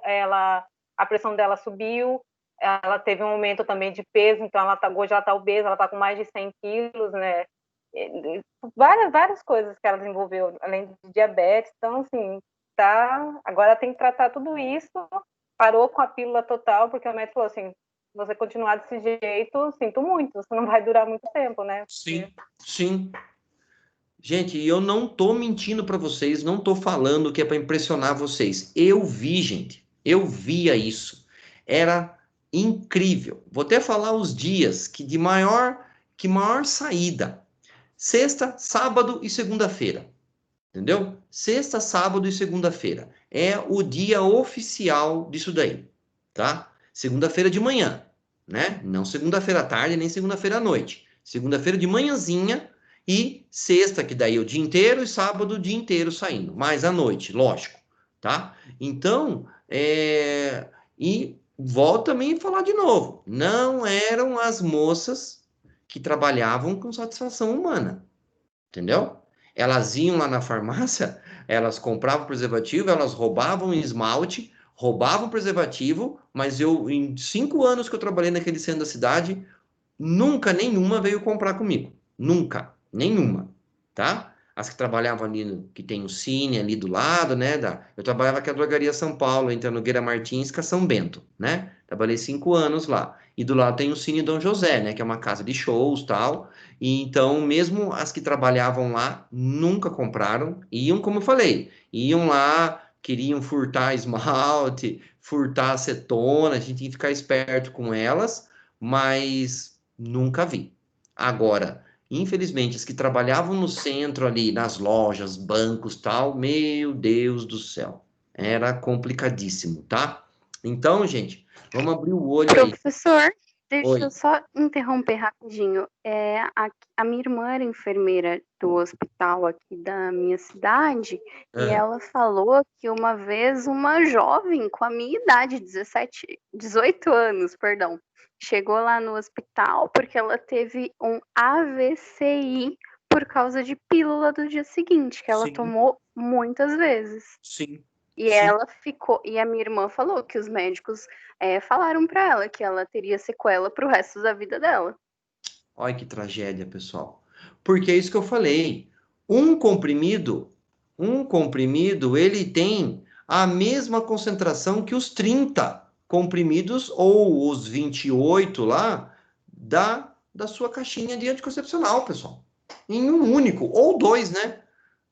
a pressão dela subiu, ela teve um aumento também de peso, então hoje ela está obesa, ela está com mais de 100 quilos, né? Várias coisas que ela desenvolveu, além de diabetes. Então, assim, agora tem que tratar tudo isso. Parou com a pílula total, porque o médico falou assim: se você continuar desse jeito, sinto muito, você não vai durar muito tempo, né? Sim, sim. Gente, eu não tô mentindo para vocês, não tô falando que é para impressionar vocês. Eu vi, gente, eu via isso. Era incrível. Vou até falar os dias que maior saída. Sexta, sábado e segunda-feira. Entendeu? Sexta, sábado e segunda-feira. É o dia oficial disso daí, tá? Segunda-feira de manhã, né? Não segunda-feira à tarde, nem segunda-feira à noite. Segunda-feira de manhãzinha e sexta, que daí é o dia inteiro, e sábado o dia inteiro saindo. Mais à noite, lógico, tá? Então, e volto também a falar de novo. Não eram as moças que trabalhavam com satisfação humana. Entendeu? Elas iam lá na farmácia, elas compravam preservativo, elas roubavam esmalte, roubavam preservativo, mas em 5 anos que eu trabalhei naquele centro da cidade, nunca nenhuma veio comprar comigo. Nunca, nenhuma, tá? As que trabalhavam ali, que tem o Cine ali do lado, né? Eu trabalhava aqui na Drogaria São Paulo, entre a Nogueira Martins e a São Bento, né? Trabalhei 5 anos lá. E do lado tem o Cine Dom José, né? Que é uma casa de shows tal. E então, mesmo as que trabalhavam lá, nunca compraram. Iam, como eu falei, iam lá, queriam furtar esmalte, furtar acetona, a gente tinha que ficar esperto com elas, mas nunca vi. Agora, infelizmente, as que trabalhavam no centro ali, nas lojas, bancos, tal, meu Deus do céu. era complicadíssimo, tá? Então, gente, vamos abrir o olho aí. Professor, deixa eu Oi. só interromper rapidinho. A minha irmã era enfermeira do hospital aqui da minha cidade e Ah, ela falou que uma vez uma jovem com a minha idade, 18 anos, perdão, chegou lá no hospital porque ela teve um AVCI por causa de pílula do dia seguinte, que ela sim, tomou muitas vezes. sim, E sim. ela ficou, e a minha irmã falou que os médicos falaram para ela que ela teria sequela pro resto da vida dela. Olha que tragédia, pessoal. Porque é isso que eu falei. Um comprimido, ele tem a mesma concentração que os 30 comprimidos ou os 28 lá da sua caixinha de anticoncepcional, pessoal. Em um único, ou dois, né?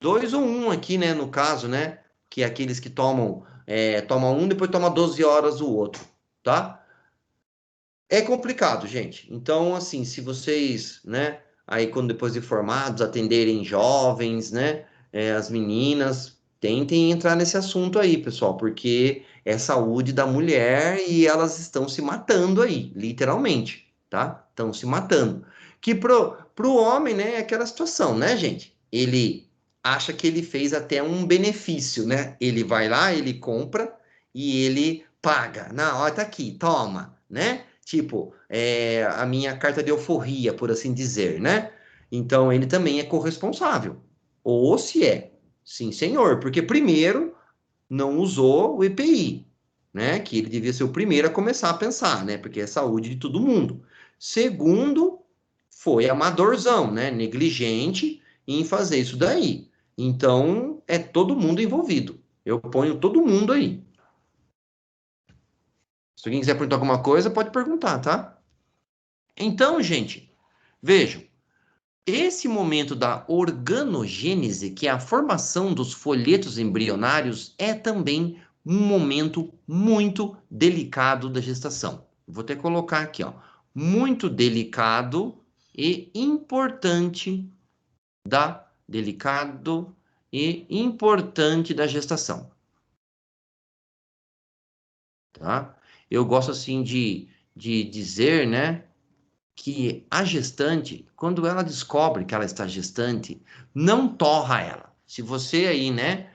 Dois ou um aqui, né, no caso, né? Que é aqueles que tomam um, depois toma 12 horas o outro, tá? É complicado, gente. Então, assim, se vocês, né, aí quando depois de formados, atenderem jovens, né, as meninas, tentem entrar nesse assunto aí, pessoal, porque é saúde da mulher e elas estão se matando aí, literalmente, tá? Estão se matando. Que pro homem, né, é aquela situação, né, gente? Ele acha que ele fez até um benefício, né? Ele vai lá, ele compra e ele paga. Na hora tá aqui, toma, né? Tipo, a minha carta de alforria, por assim dizer, né? Então, ele também é corresponsável. Ou se é, sim, senhor, porque primeiro não usou o EPI, né? Que ele devia ser o primeiro a começar a pensar, né? Porque é saúde de todo mundo. Segundo, foi amadorzão, né? Negligente em fazer isso daí. Então, é todo mundo envolvido. Eu ponho todo mundo aí. Se alguém quiser perguntar alguma coisa, pode perguntar, tá? Então, gente, vejam, esse momento da organogênese, que é a formação dos folhetos embrionários, é também um momento muito delicado da gestação. Vou até colocar aqui, ó, muito delicado e importante da gestação, tá? Eu gosto assim de dizer, né, que a gestante, quando ela descobre que ela está gestante, não torra ela. Se você aí, né,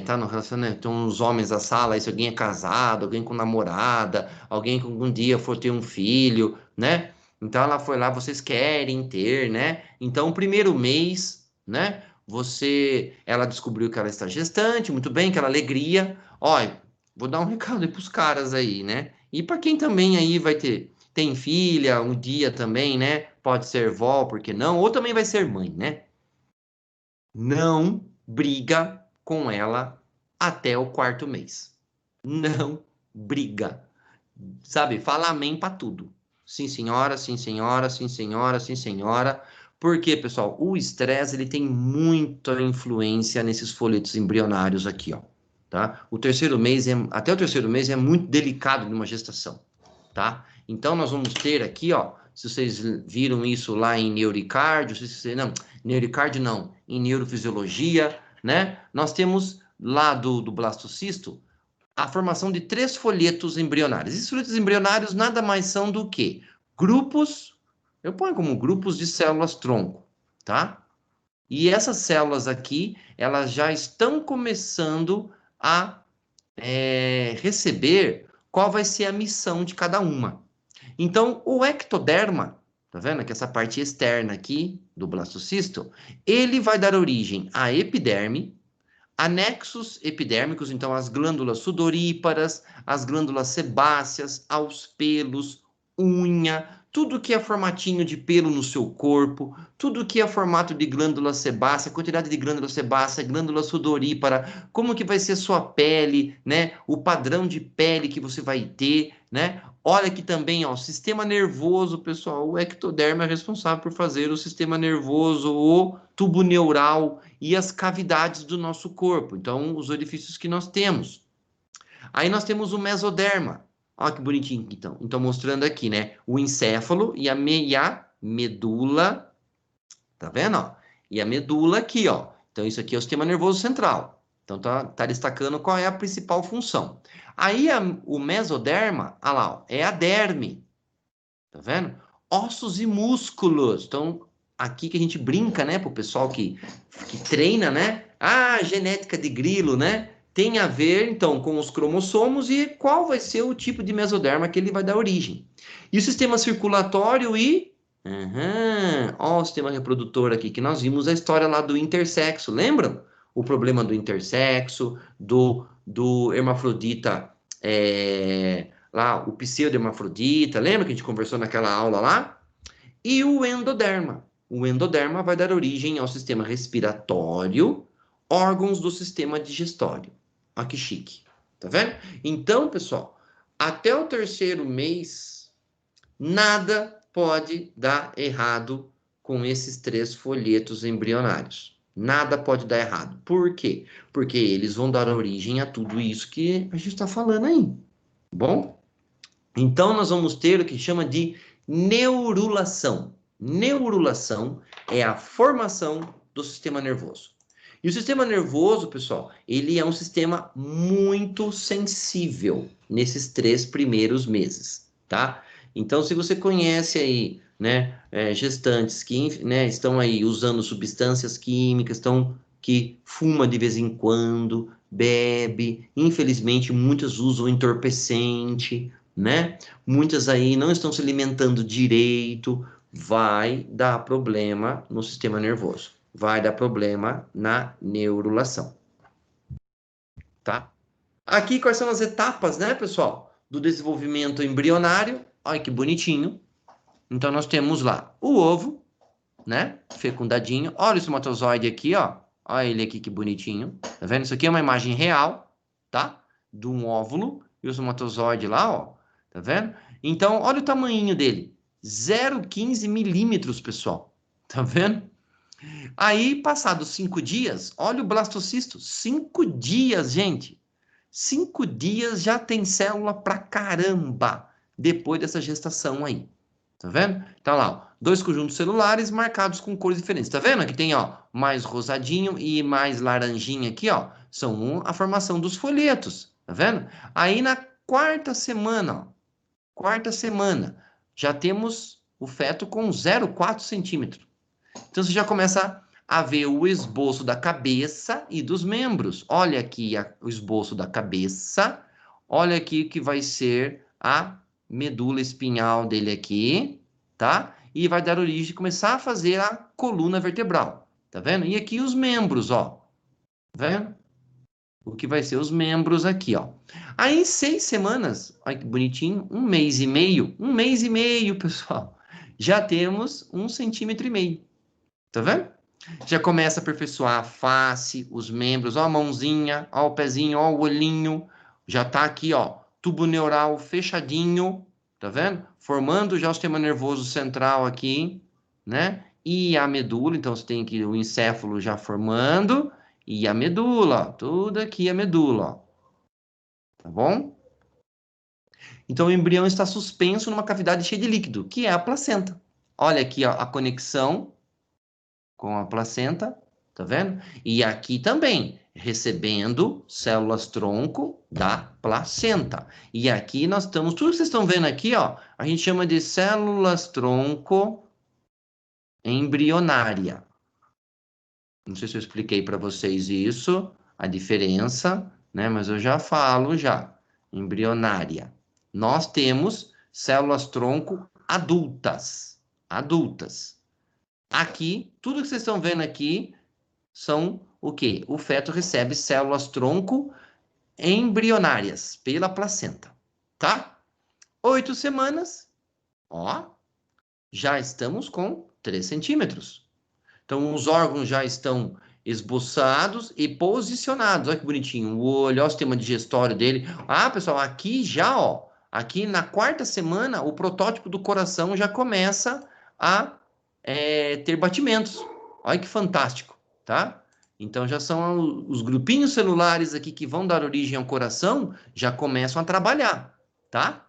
tá no relacionamento, tem uns homens da sala, aí se alguém é casado, alguém com namorada, alguém que algum dia for ter um filho, né? Então ela foi lá, vocês querem ter, né? Então, o primeiro mês, né? Ela descobriu que ela está gestante, muito bem, aquela alegria. Olha, vou dar um recado aí pros caras aí, né? E para quem também aí tem filha, um dia também, né? Pode ser vó, por que não? Ou também vai ser mãe, né? Não briga com ela até o 4º mês. Não briga. Sabe? Fala amém para tudo. Sim, senhora, sim, senhora, sim, senhora, sim, senhora. Porque, pessoal, o estresse ele tem muita influência nesses folhetos embrionários aqui, ó. Tá? Até o terceiro mês é muito delicado numa gestação, tá? Então, nós vamos ter aqui, ó, se vocês viram isso lá em neuricárdio, neuricárdio não, em neurofisiologia, né? Nós temos lá do blastocisto a formação de 3 folhetos embrionários. Esses folhetos embrionários nada mais são do que grupos, eu ponho como grupos de células-tronco, tá? E essas células aqui, elas já estão começando a receber qual vai ser a missão de cada uma. Então, o ectoderma, tá vendo? Que essa parte externa aqui do blastocisto, ele vai dar origem à epiderme, anexos epidérmicos, então as glândulas sudoríparas, as glândulas sebáceas, aos pelos, unha, tudo que é formatinho de pelo no seu corpo, tudo que é formato de glândula sebácea, quantidade de glândula sebácea, glândula sudorípara, como que vai ser sua pele, né? O padrão de pele que você vai ter, né? Olha aqui também, ó, sistema nervoso, pessoal. O ectoderma é responsável por fazer o sistema nervoso, o tubo neural e as cavidades do nosso corpo. Então, os orifícios que nós temos. Aí nós temos o mesoderma. Olha que bonitinho, então. Então, mostrando aqui, né? O encéfalo e a medula. Tá vendo, ó? E a medula aqui, ó. Então, isso aqui é o sistema nervoso central. Então, tá destacando qual é a principal função. Aí, o mesoderma, olha lá, ó, é a derme. Tá vendo? Ossos e músculos. Então, aqui que a gente brinca, né, pro pessoal que treina, né? Ah, genética de grilo, né? Tem a ver, então, com os cromossomos e qual vai ser o tipo de mesoderma que ele vai dar origem. E o sistema circulatório e... Ó, o sistema reprodutor aqui, que nós vimos a história lá do intersexo, lembram? O problema do intersexo, do hermafrodita, lá, o pseudo-hermafrodita, lembra que a gente conversou naquela aula lá? E o endoderma. O endoderma vai dar origem ao sistema respiratório, órgãos do sistema digestório. Olha que chique, tá vendo? Então, pessoal, até o 3º mês, nada pode dar errado com esses 3 folhetos embrionários. Nada pode dar errado. Por quê? Porque eles vão dar origem a tudo isso que a gente está falando aí. Bom? Então, nós vamos ter o que chama de neurulação. Neurulação é a formação do sistema nervoso. E o sistema nervoso, pessoal, ele é um sistema muito sensível nesses 3 primeiros meses, tá? Então, se você conhece aí, né, gestantes que, né, estão aí usando substâncias químicas, que fuma de vez em quando, bebe, infelizmente muitas usam entorpecente, né? Muitas aí não estão se alimentando direito, vai dar problema no sistema nervoso, vai dar problema na neurulação, tá? Aqui quais são as etapas, né, pessoal, do desenvolvimento embrionário? Olha que bonitinho. Então nós temos lá o ovo, né, fecundadinho. Olha o espermatozoide aqui, ó. Olha ele aqui que bonitinho. Tá vendo? Isso aqui é uma imagem real, tá? De um óvulo e o espermatozoide lá, ó. Tá vendo? Então, olha o tamanhinho dele. 0,15 milímetros, pessoal. Tá vendo? Aí, passados 5 dias, olha o blastocisto. 5 dias, gente. 5 dias já tem célula pra caramba depois dessa gestação aí. Tá vendo? Então, lá, ó, 2 conjuntos celulares marcados com cores diferentes. Tá vendo? Aqui tem, ó, mais rosadinho e mais laranjinha aqui, ó. São a formação dos folhetos. Tá vendo? Aí, na 4ª semana, ó. 4ª semana, já temos o feto com 0,4 centímetros. Então, você já começa a ver o esboço da cabeça e dos membros. Olha aqui o esboço da cabeça. Olha aqui que vai ser a medula espinhal dele aqui, tá? E vai dar origem, começar a fazer a coluna vertebral. Tá vendo? E aqui os membros, ó. Tá vendo? O que vai ser os membros aqui, ó. Aí, 6 semanas, olha que bonitinho, 1 mês e meio, pessoal, já temos 1,5 centímetros. Tá vendo? Já começa a aperfeiçoar a face, os membros, ó a mãozinha, ó o pezinho, ó o olhinho, já tá aqui, ó, tubo neural fechadinho, tá vendo? Formando já o sistema nervoso central aqui, né? E a medula, então você tem aqui o encéfalo já formando, e a medula, ó, tudo aqui a medula, ó. Tá bom? Então o embrião está suspenso numa cavidade cheia de líquido, que é a placenta. Olha aqui, ó, a conexão com a placenta, tá vendo? E aqui também, recebendo células-tronco da placenta. E aqui nós estamos, tudo que vocês estão vendo aqui, ó, a gente chama de células-tronco embrionária. Não sei se eu expliquei para vocês isso, a diferença, né? Mas eu já falo já. Embrionária. Nós temos células-tronco adultas. Adultas. Aqui, tudo que vocês estão vendo aqui são o quê? O feto recebe células-tronco embrionárias pela placenta, tá? 8 semanas, ó, já estamos com 3 centímetros. Então, os órgãos já estão esboçados e posicionados. Olha que bonitinho. O olho, olha o sistema digestório dele. Ah, pessoal, aqui já, ó, aqui na 4ª semana, o protótipo do coração já começa a ter batimentos. Olha que fantástico, tá? Então, já são os grupinhos celulares aqui que vão dar origem ao coração, já começam a trabalhar, tá?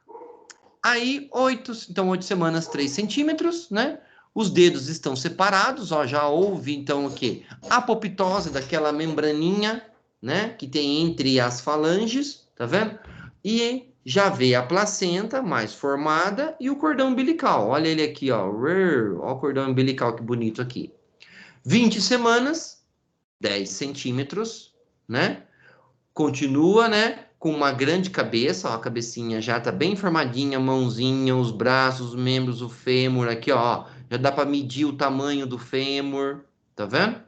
Aí, 8 semanas, 3 centímetros, né? Os dedos estão separados, ó, já houve, então, o quê? Apoptose daquela membraninha, né? Que tem entre as falanges, tá vendo? E já vê a placenta mais formada e o cordão umbilical. Olha ele aqui, ó. Olha o cordão umbilical, que bonito aqui. 20 semanas, 10 centímetros, né? Continua, né? Com uma grande cabeça, ó, a cabecinha já tá bem formadinha, a mãozinha, os braços, os membros, o fêmur, aqui, ó. Já dá para medir o tamanho do fêmur, tá vendo?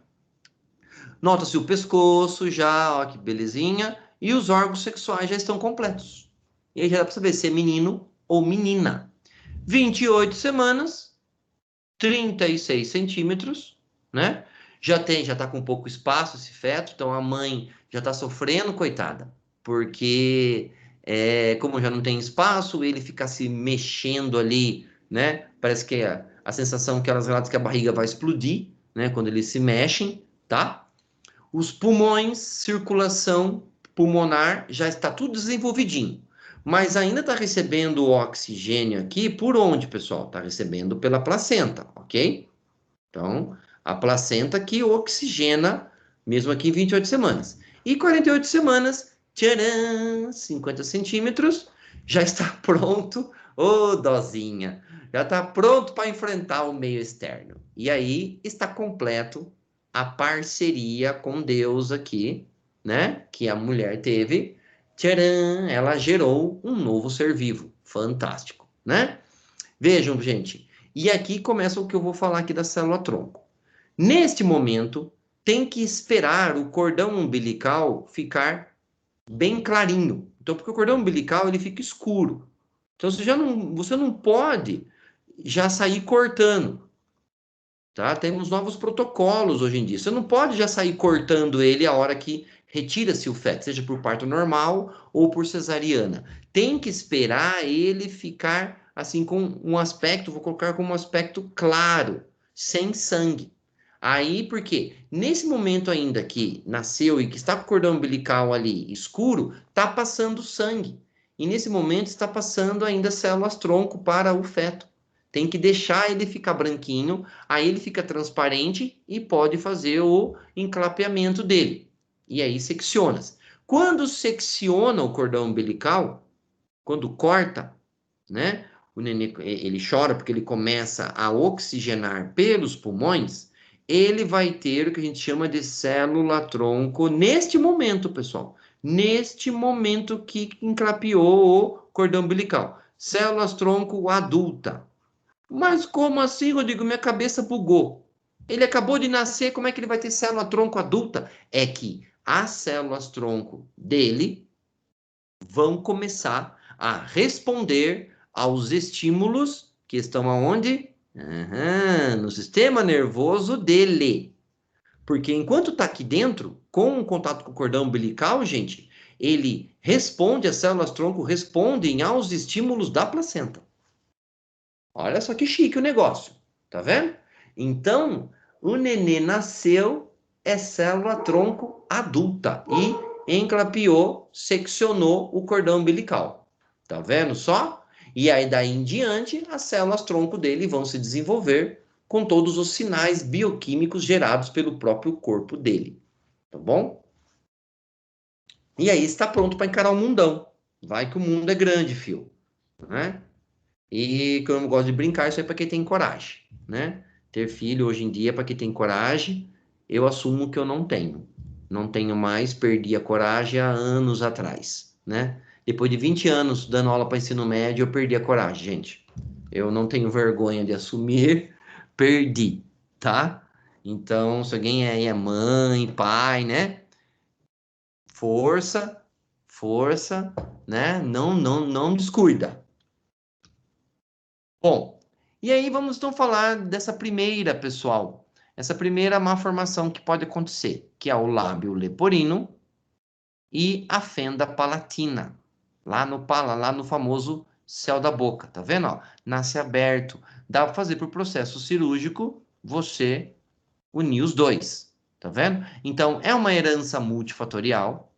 Nota-se o pescoço já, ó, que belezinha. E os órgãos sexuais já estão completos. E aí já dá para saber se é menino ou menina. 28 semanas, 36 centímetros, né? Já tá com pouco espaço esse feto, então a mãe já tá sofrendo, coitada. Porque, como já não tem espaço, ele fica se mexendo ali, né? Parece que a sensação que elas relatam que a barriga vai explodir, né? Quando eles se mexem, tá? Os pulmões, circulação pulmonar, já está tudo desenvolvidinho. Mas ainda está recebendo o oxigênio aqui, por onde, pessoal? Está recebendo pela placenta, ok? Então, a placenta que oxigena, mesmo aqui em 28 semanas. E 48 semanas, tcharam, 50 centímetros, já está pronto, ô dozinha, já está pronto para enfrentar o meio externo. E aí está completo a parceria com Deus aqui, né? Que a mulher teve. Tcharam, ela gerou um novo ser vivo. Fantástico, né? Vejam, gente. E aqui começa o que eu vou falar aqui da célula-tronco. Neste momento, tem que esperar o cordão umbilical ficar bem clarinho. Então, porque o cordão umbilical ele fica escuro. Então, você não pode já sair cortando. Tá? Temos novos protocolos hoje em dia. Você não pode já sair cortando ele a hora que retira-se o feto, seja por parto normal ou por cesariana. Tem que esperar ele ficar assim com um aspecto, vou colocar como um aspecto claro, sem sangue. Aí, por quê? Nesse momento ainda que nasceu e que está com o cordão umbilical ali escuro, está passando sangue. E nesse momento está passando ainda células-tronco para o feto. Tem que deixar ele ficar branquinho, aí ele fica transparente e pode fazer o enclapeamento dele. E aí secciona. Quando secciona o cordão umbilical, quando corta, né? O nenê, ele chora porque ele começa a oxigenar pelos pulmões, ele vai ter o que a gente chama de célula-tronco neste momento, pessoal. Neste momento que enclapeou o cordão umbilical. Células-tronco adulta. Mas como assim, Rodrigo? Minha cabeça bugou. Ele acabou de nascer, como é que ele vai ter célula-tronco adulta? É que as células-tronco dele vão começar a responder aos estímulos que estão aonde? No sistema nervoso dele. Porque enquanto está aqui dentro, com o contato com o cordão umbilical, gente, ele responde, as células-tronco respondem aos estímulos da placenta. Olha só que chique o negócio, tá vendo? Então, o nenê nasceu, é célula-tronco adulta e enclapeou, seccionou o cordão umbilical. Tá vendo só? E aí, daí em diante, as células-tronco dele vão se desenvolver com todos os sinais bioquímicos gerados pelo próprio corpo dele. Tá bom? E aí está pronto para encarar o mundão. Vai que o mundo é grande, fio. Né? E que eu não gosto de brincar, isso é para quem tem coragem, né? Ter filho hoje em dia é para quem tem coragem. Eu assumo que eu não tenho. Não tenho mais, perdi a coragem há anos atrás, né? Depois de 20 anos dando aula para ensino médio, eu perdi a coragem, gente. Eu não tenho vergonha de assumir, perdi, tá? Então, se alguém é mãe, pai, né? Força, né? Não descuida. Bom, e aí vamos então falar dessa primeira, pessoal. Essa primeira malformação que pode acontecer, que é o lábio leporino e a fenda palatina, lá no famoso céu da boca, tá vendo? Ó, nasce aberto, dá para fazer por processo cirúrgico você unir os dois, tá vendo? Então, é uma herança multifatorial,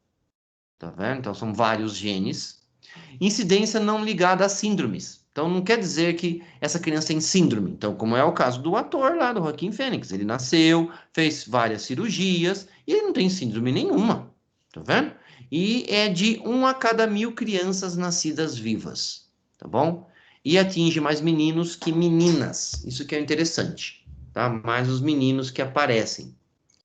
tá vendo? Então, são vários genes. Incidência não ligada a síndromes. Então, não quer dizer que essa criança tem síndrome. Então, como é o caso do ator lá, do Joaquin Phoenix. Ele nasceu, fez várias cirurgias e ele não tem síndrome nenhuma. Tá vendo? E é de 1 a cada 1000 crianças nascidas vivas, tá bom? E atinge mais meninos que meninas. Isso que é interessante, tá? Mais os meninos que aparecem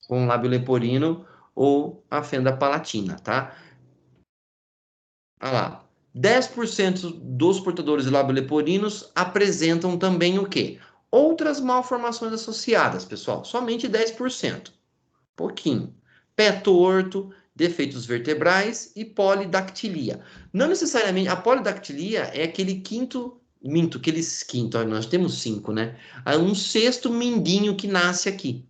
com lábio leporino ou a fenda palatina, tá? Olha lá. 10% dos portadores de lábio leporinos apresentam também o quê? Outras malformações associadas, pessoal. Somente 10%. Pouquinho. Pé torto, defeitos vertebrais e polidactilia. Não necessariamente, a polidactilia é aquele nós temos 5, né? Um sexto mindinho que nasce aqui.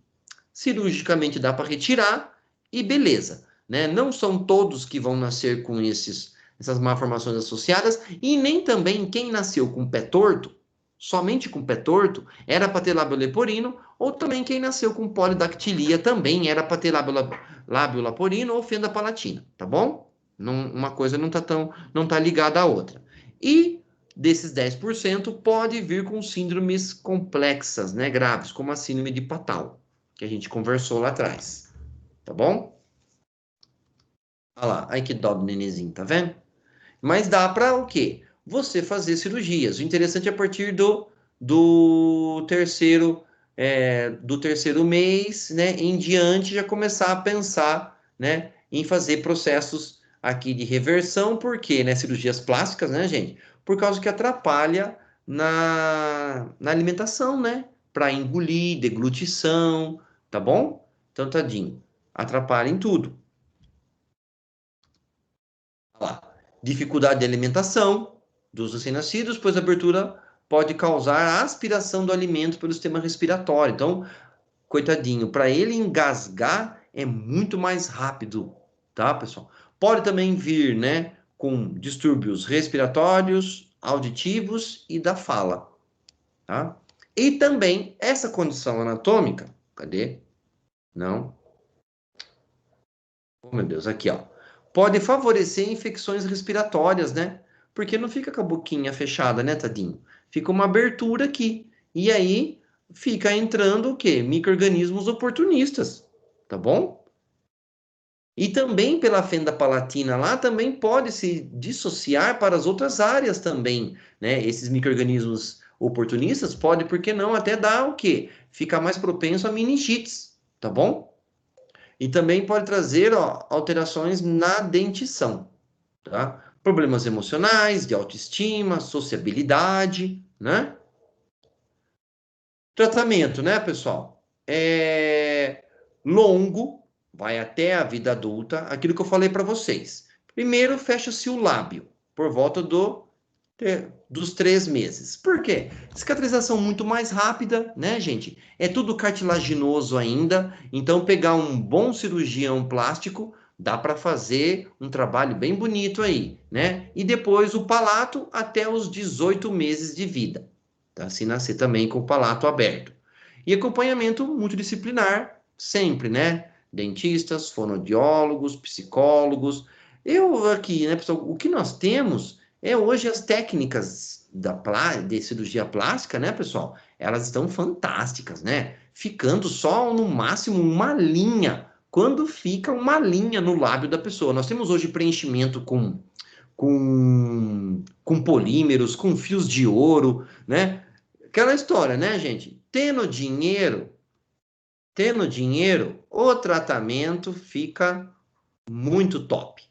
Cirurgicamente dá para retirar e beleza, né? Não são todos que vão nascer com essas malformações associadas e nem também quem nasceu com pé torto, somente com pé torto, era para ter lábio leporino, ou também quem nasceu com polidactilia também era para ter lábio leporino ou fenda palatina, tá bom? Não, uma coisa não tá ligada à outra. E desses 10% pode vir com síndromes complexas, né, graves, como a síndrome de Patau, que a gente conversou lá atrás, tá bom? Olha lá, aí que dó do nenenzinho, tá vendo? Mas dá para o quê? Você fazer cirurgias. O interessante é a partir do terceiro mês, né, em diante, já começar a pensar, né, em fazer processos aqui de reversão, porque, né, cirurgias plásticas, né, gente? Por causa que atrapalha na alimentação, né? Para engolir, deglutição, tá bom? Então, tadinho, atrapalha em tudo. Olha lá. Dificuldade de alimentação dos recém-nascidos, pois a abertura pode causar a aspiração do alimento pelo sistema respiratório. Então, coitadinho, para ele engasgar é muito mais rápido, tá, pessoal? Pode também vir, né, com distúrbios respiratórios, auditivos e da fala, tá? E também essa condição anatômica, cadê? Não. Oh, meu Deus, aqui, ó. Pode favorecer infecções respiratórias, né? Porque não fica com a boquinha fechada, né, tadinho? Fica uma abertura aqui. E aí fica entrando o quê? Micro-organismos oportunistas, tá bom? E também pela fenda palatina lá também pode se dissociar para as outras áreas também, né? Esses micro-organismos oportunistas pode, por que não, até dar o quê? Ficar mais propenso a meningites, tá bom? E também pode trazer, ó, alterações na dentição, tá? Problemas emocionais, de autoestima, sociabilidade, né? Tratamento, né, pessoal? É longo, vai até a vida adulta, aquilo que eu falei para vocês. Primeiro, fecha-se o lábio, por volta dos 3 meses. Por quê? Cicatrização muito mais rápida, né, gente? É tudo cartilaginoso ainda, então pegar um bom cirurgião plástico dá para fazer um trabalho bem bonito aí, né? E depois o palato até os 18 meses de vida, tá? Se nascer também com o palato aberto. E acompanhamento multidisciplinar, sempre, né? Dentistas, fonoaudiólogos, psicólogos. Eu aqui, né, pessoal, o que nós temos hoje as técnicas de cirurgia plástica, né, pessoal? Elas estão fantásticas, né? Ficando só no máximo uma linha. Quando fica uma linha no lábio da pessoa. Nós temos hoje preenchimento com polímeros, com fios de ouro, né? Aquela história, né, gente? Tendo dinheiro, o tratamento fica muito top,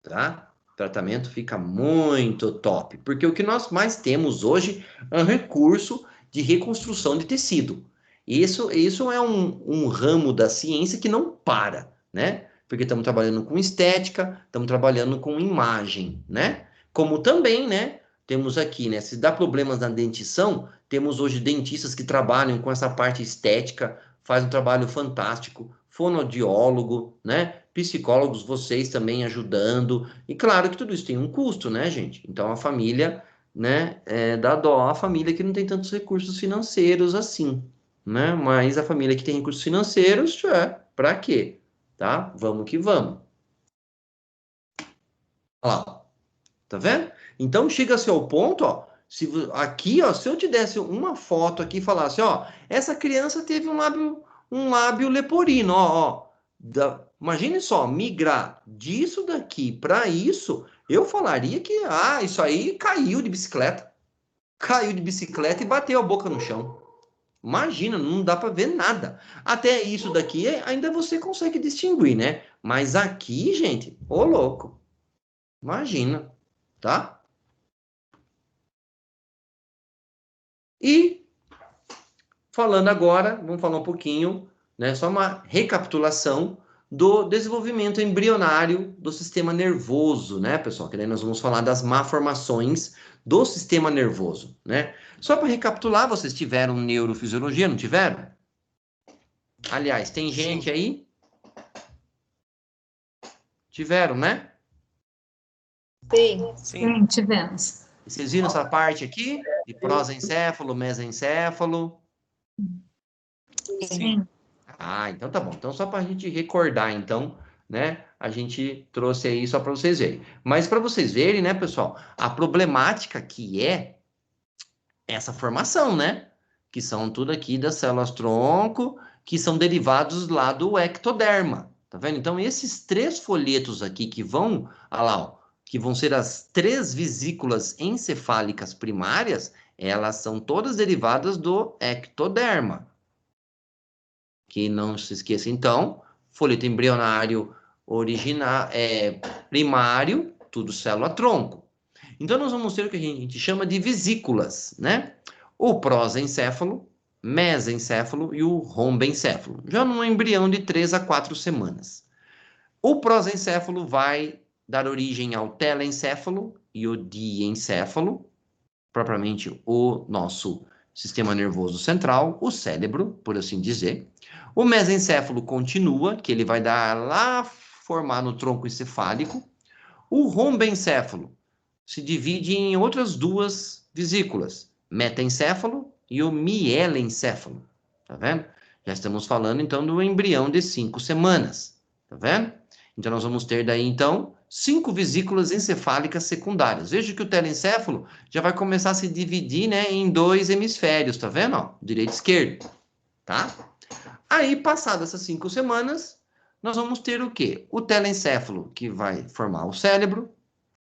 tá? O tratamento fica muito top, porque o que nós mais temos hoje é um recurso de reconstrução de tecido. Isso é um ramo da ciência que não para, né? Porque estamos trabalhando com estética, estamos trabalhando com imagem, né? Como também, né? Temos aqui, né? Se dá problemas na dentição, temos hoje dentistas que trabalham com essa parte estética, faz um trabalho fantástico, fonoaudiólogo, né? Psicólogos, vocês também ajudando. E claro que tudo isso tem um custo, né, gente? Então a família, né, dá dó à família que não tem tantos recursos financeiros assim, né? Mas a família que tem recursos financeiros, para quê? Tá? Vamos que vamos. Olha lá, tá vendo? Então chega-se ao ponto, ó, aqui, ó, se eu te desse uma foto aqui e falasse, ó, essa criança teve um lábio leporino, ó, Imagine só, migrar disso daqui para isso, eu falaria que, isso aí caiu de bicicleta. Caiu de bicicleta e bateu a boca no chão. Imagina, não dá para ver nada. Até isso daqui ainda você consegue distinguir, né? Mas aqui, gente, ô louco. Imagina, tá? E falando agora, vamos falar um pouquinho, né? Só uma recapitulação do desenvolvimento embrionário do sistema nervoso, né, pessoal? Que daí nós vamos falar das malformações do sistema nervoso, né? Só para recapitular, vocês tiveram neurofisiologia, não tiveram? Aliás, tem gente aí? Tiveram, né? Sim, tivemos. Vocês viram essa parte aqui? De prosencéfalo, mesencéfalo? Sim. Então tá bom. Então, só para a gente recordar, então, né? A gente trouxe aí só para vocês verem. Mas para vocês verem, né, pessoal, a problemática que é essa formação, né? Que são tudo aqui das células-tronco, que são derivados lá do ectoderma. Tá vendo? Então, esses 3 folhetos aqui que vão, olha lá, ó, que vão ser as 3 vesículas encefálicas primárias, elas são todas derivadas do ectoderma. Que não se esqueça, então, folheto embrionário primário, tudo célula-tronco. Então, nós vamos ter o que a gente chama de vesículas, né? O prosencéfalo, mesencéfalo e o rombencéfalo, já num embrião de 3 a 4 semanas. O prosencéfalo vai dar origem ao telencéfalo e o diencéfalo, propriamente o nosso sistema nervoso central, o cérebro, por assim dizer. O mesencéfalo continua, que ele vai dar lá, formar no tronco encefálico. O rombencéfalo se divide em outras 2 vesículas, metencéfalo e o mielencéfalo. Tá vendo? Já estamos falando, então, do embrião de 5 semanas. Tá vendo? Então, nós vamos ter daí, então, 5 vesículas encefálicas secundárias. Veja que o telencéfalo já vai começar a se dividir, né, em 2 hemisférios, tá vendo? Ó, direito e esquerdo, tá? Aí, passadas essas 5 semanas, nós vamos ter o quê? O telencéfalo, que vai formar o cérebro,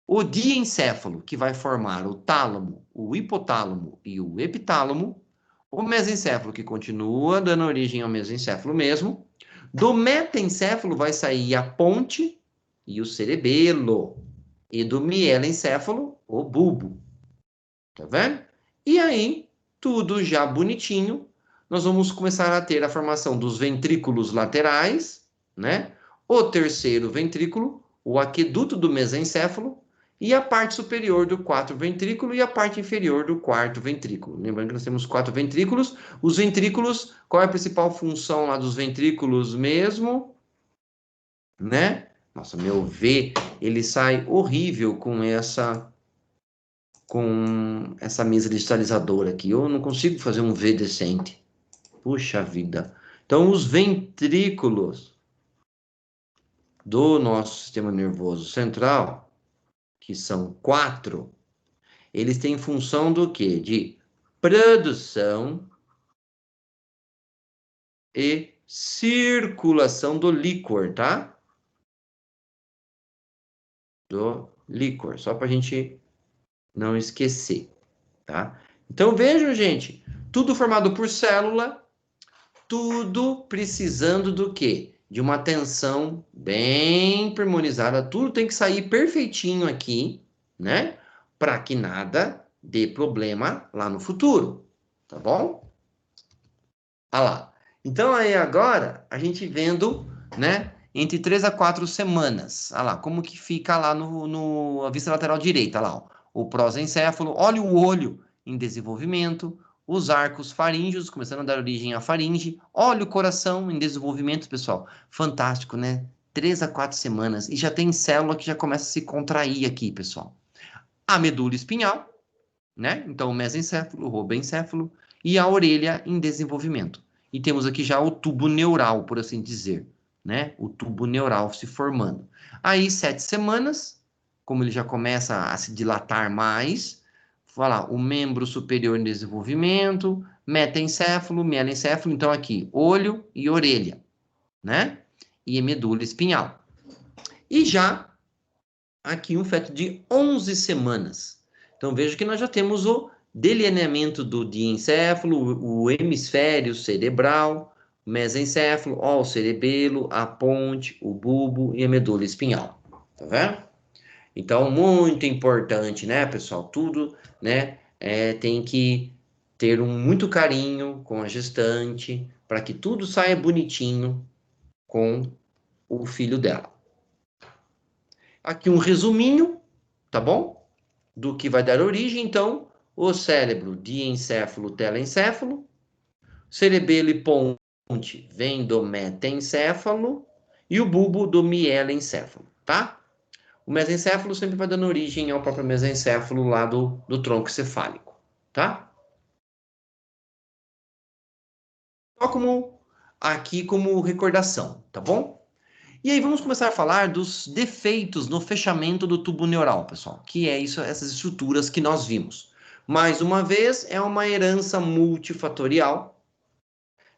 o diencéfalo, que vai formar o tálamo, o hipotálamo e o epitálamo, o mesencéfalo, que continua dando origem ao mesencéfalo mesmo, do metencéfalo vai sair a ponte e o cerebelo, e do mielencéfalo, o bulbo. Tá vendo? E aí, tudo já bonitinho, nós vamos começar a ter a formação dos ventrículos laterais, né? O terceiro ventrículo, o aqueduto do mesencéfalo, e a parte superior do quarto ventrículo e a parte inferior do quarto ventrículo. Lembrando que nós temos 4 ventrículos. Os ventrículos, qual é a principal função lá dos ventrículos mesmo? Né? Nossa, meu V, ele sai horrível com essa mesa digitalizadora aqui. Eu não consigo fazer um V decente. Puxa vida. Então, os ventrículos do nosso sistema nervoso central, que são 4, eles têm função do quê? De produção e circulação do líquor, tá? Do líquor, só para a gente não esquecer, tá? Então, vejam, gente, tudo formado por célula, tudo precisando do quê? De uma atenção bem harmonizada, tudo tem que sair perfeitinho aqui, né? Para que nada dê problema lá no futuro, tá bom? Olha lá. Então, aí agora, a gente vendo, né, entre 3 a 4 semanas. Olha lá, como que fica lá a vista lateral direita, olha lá, ó. O prosencéfalo, olha o olho em desenvolvimento, os arcos faríngeos, começando a dar origem à faringe, olha o coração em desenvolvimento, pessoal. Fantástico, né? 3 a 4 semanas, e já tem célula que já começa a se contrair aqui, pessoal. A medula espinhal, né? Então, o mesencéfalo, o robencéfalo, e a orelha em desenvolvimento. E temos aqui já o tubo neural, por assim dizer, né? O tubo neural se formando. Aí, 7 semanas, como ele já começa a se dilatar mais, lá, o membro superior em desenvolvimento, metencéfalo, mielencéfalo, então aqui, olho e orelha, né? e medula espinhal. E já aqui um feto de 11 semanas. Então, veja que nós já temos o delineamento do diencéfalo, o hemisfério cerebral, o mesencéfalo, ó, o cerebelo, a ponte, o bulbo e a medula espinhal. Tá vendo? Então, muito importante, né, pessoal? Tudo, né, tem que ter muito carinho com a gestante para que tudo saia bonitinho com o filho dela. Aqui um resuminho, tá bom? Do que vai dar origem, então, o cérebro diencéfalo, telencéfalo, cerebelo e ponte vem do metencéfalo e o bulbo do mielencéfalo, tá? O mesencéfalo sempre vai dando origem ao próprio mesencéfalo lá do tronco cefálico, tá? Só como recordação, tá bom? E aí vamos começar a falar dos defeitos no fechamento do tubo neural, pessoal, que é isso, essas estruturas que nós vimos. Mais uma vez, é uma herança multifatorial.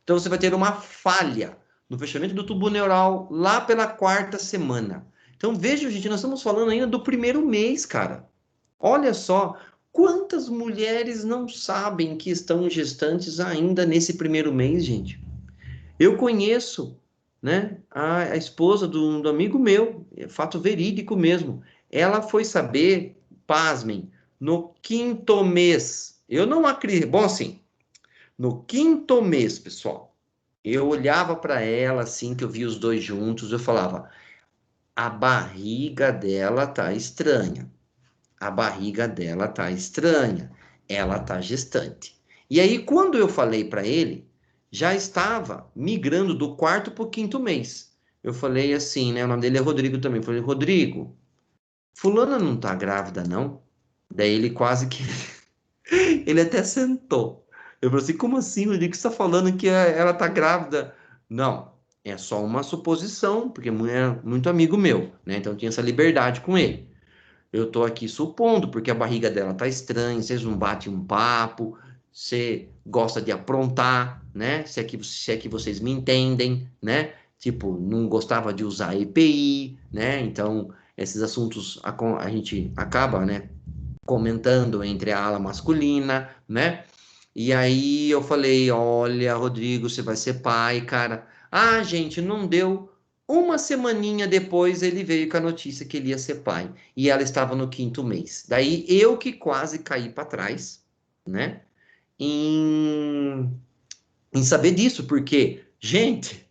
Então você vai ter uma falha no fechamento do tubo neural lá pela 4ª semana. Então veja, gente, nós estamos falando ainda do primeiro mês, cara. Olha só, quantas mulheres não sabem que estão gestantes ainda nesse primeiro mês, gente? Eu conheço, né, a esposa do amigo meu, é fato verídico mesmo. Ela foi saber, pasmem, no 5º mês. Eu não acredito. Bom, assim, no 5º mês, pessoal, eu olhava para ela, assim, que eu via os dois juntos, eu falava, a barriga dela tá estranha. A barriga dela tá estranha. Ela tá gestante. E aí, quando eu falei para ele, já estava migrando do 4º para o 5º mês. Eu falei assim, né? O nome dele é Rodrigo também. Eu falei, Rodrigo, fulana não tá grávida, não? Daí ele quase que... ele até sentou. Eu falei assim, como assim, Rodrigo? Você tá falando que ela tá grávida? Não, é só uma suposição, porque é muito amigo meu, né? Então eu tinha essa liberdade com ele. Eu tô aqui supondo, porque a barriga dela tá estranha, vocês não batem um papo, você gosta de aprontar, né? Se é que vocês me entendem, né? Tipo, não gostava de usar EPI, né? Então, esses assuntos a gente acaba, né, comentando entre a ala masculina, né? E aí eu falei, olha, Rodrigo, você vai ser pai, cara. Ah, gente, não deu. Uma semaninha depois ele veio com a notícia que ele ia ser pai. E ela estava no 5º mês. Daí eu que quase caí para trás, né? Em saber disso, porque, gente,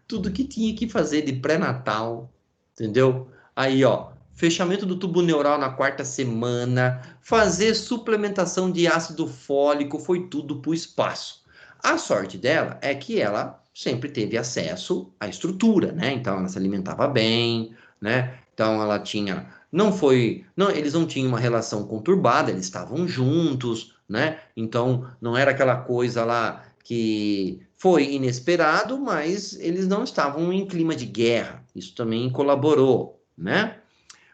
tudo que tinha que fazer de pré-natal, entendeu? Aí, ó, fechamento do tubo neural na 4ª semana, fazer suplementação de ácido fólico, foi tudo pro espaço. A sorte dela é que ela sempre teve acesso à estrutura, né? Então ela se alimentava bem, né? Então ela tinha, eles não tinham uma relação conturbada, eles estavam juntos, né? Então não era aquela coisa lá que foi inesperado, mas eles não estavam em clima de guerra. Isso também colaborou, né?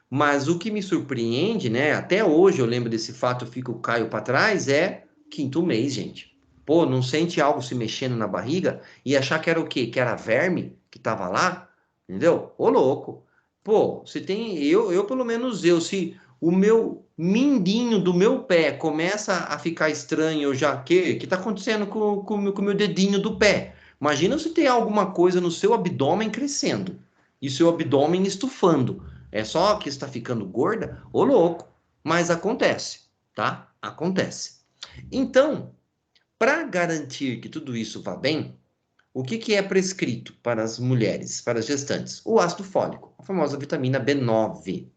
Mas o que me surpreende, né? Até hoje eu lembro desse fato, eu fico caio para trás, é 5º mês, gente. Pô, não sente algo se mexendo na barriga e achar que era o quê? Que era verme que tava lá? Entendeu? Ô, louco. Pô, se tem. Eu pelo menos se o meu mindinho do meu pé começa a ficar estranho, eu já. Que tá acontecendo com o meu dedinho do pé? Imagina se tem alguma coisa no seu abdômen crescendo e seu abdômen estufando. É só que está ficando gorda? Ô, louco. Mas acontece, tá? Acontece. Então, para garantir que tudo isso vá bem, o que é prescrito para as mulheres, para as gestantes? O ácido fólico, a famosa vitamina B9,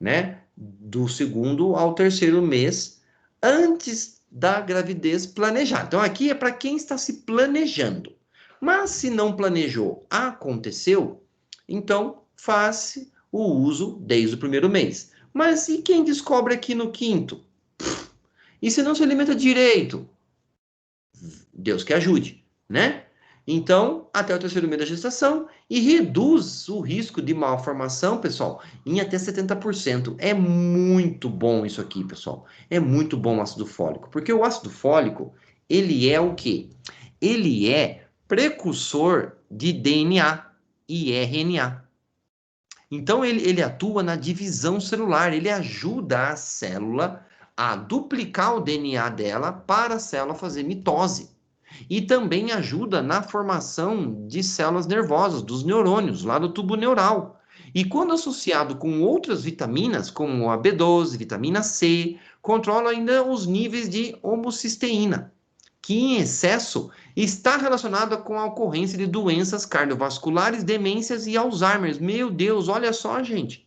né? Do 2º ao 3º mês, antes da gravidez planejada. Então, aqui é para quem está se planejando. Mas se não planejou, aconteceu, então faz o uso desde o 1º mês. Mas e quem descobre aqui no 5º? E se não se alimenta direito? Deus que ajude, né? Então, até o 3º mês da gestação e reduz o risco de malformação, pessoal, em até 70%. É muito bom isso aqui, pessoal. É muito bom o ácido fólico, porque o ácido fólico, ele é o quê? Ele é precursor de DNA. e RNA. Então, ele atua na divisão celular, ele ajuda a célula a duplicar o DNA dela para a célula fazer mitose. E também ajuda na formação de células nervosas, dos neurônios, lá do tubo neural. E quando associado com outras vitaminas, como a B12, vitamina C, controla ainda os níveis de homocisteína, que em excesso está relacionada com a ocorrência de doenças cardiovasculares, demências e Alzheimer. Meu Deus, olha só, gente.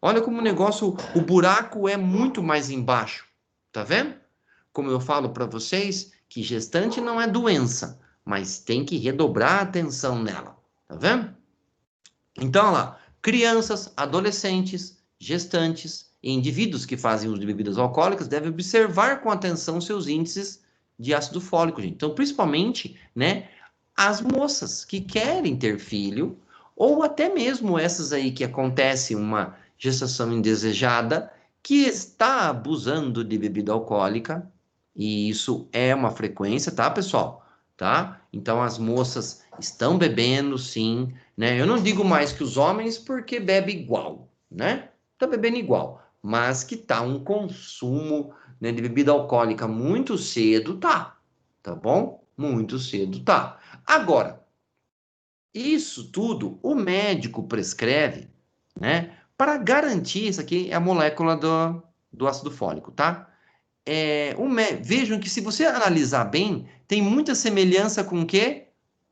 Olha como o negócio, o buraco é muito mais embaixo. Tá vendo? Como eu falo para vocês, que gestante não é doença, mas tem que redobrar a atenção nela. Tá vendo? Então, olha lá, crianças, adolescentes, gestantes e indivíduos que fazem uso de bebidas alcoólicas devem observar com atenção seus índices de ácido fólico, gente. Então, principalmente, né, as moças que querem ter filho, ou até mesmo essas aí que acontece uma gestação indesejada, que está abusando de bebida alcoólica, e isso é uma frequência, tá, pessoal? Tá? Então, as moças estão bebendo, sim, né? Eu não digo mais que os homens porque bebe igual, né? Tá bebendo igual, mas que tá um consumo, né, de bebida alcoólica muito cedo, tá bom? Muito cedo, tá. Agora, isso tudo o médico prescreve, né, para garantir, isso aqui é a molécula do ácido fólico, tá? Vejam que se você analisar bem, tem muita semelhança com o quê?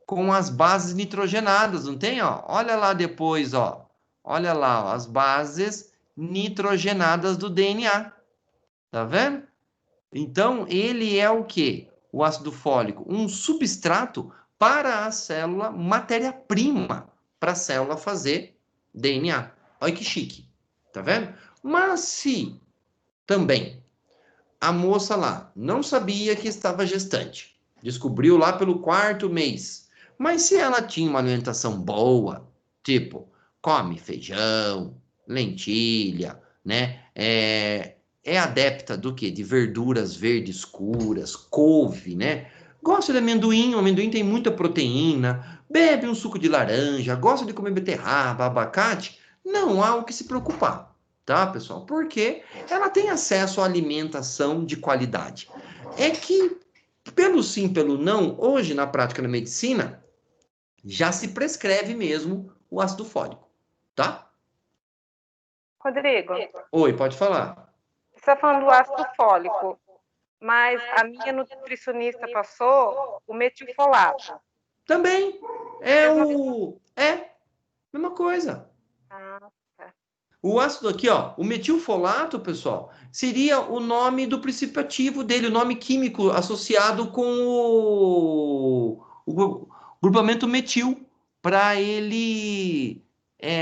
Com as bases nitrogenadas, não tem, ó? Olha lá depois, ó. Olha lá, ó, as bases nitrogenadas do DNA. Tá vendo? Então, ele é o quê? O ácido fólico, um substrato para a célula, matéria-prima para a célula fazer DNA. Olha que chique, tá vendo? Mas se também a moça lá não sabia que estava gestante, descobriu lá pelo 4º mês, mas se ela tinha uma alimentação boa, tipo, come feijão, lentilha, né? É adepta do quê? De verduras verdes escuras, couve, né? Gosta de amendoim, o amendoim tem muita proteína, bebe um suco de laranja, gosta de comer beterraba, abacate, não há o que se preocupar, tá, pessoal? Porque ela tem acesso à alimentação de qualidade. É que, pelo sim, pelo não, hoje na prática da medicina, já se prescreve mesmo o ácido fólico, tá? Rodrigo, Oi, pode falar. você está falando do ácido fólico, mas a minha nutricionista passou o metilfolato. Também mesma coisa. Ah, tá. O ácido aqui, ó, o metilfolato, pessoal, seria o nome do princípio ativo dele, o nome químico associado com o grupamento metil, para ele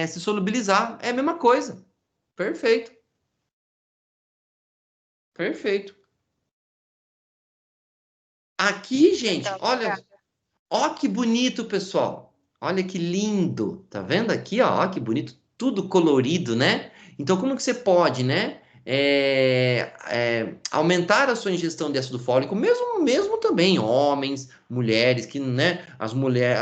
se solubilizar. É a mesma coisa. Perfeito. Perfeito. Aqui, gente, olha, ó que bonito, pessoal. Olha que lindo. Tá vendo aqui, ó que bonito, tudo colorido, né? Então, como que você pode, né? Aumentar a sua ingestão de ácido fólico, mesmo também homens, mulheres que, né? As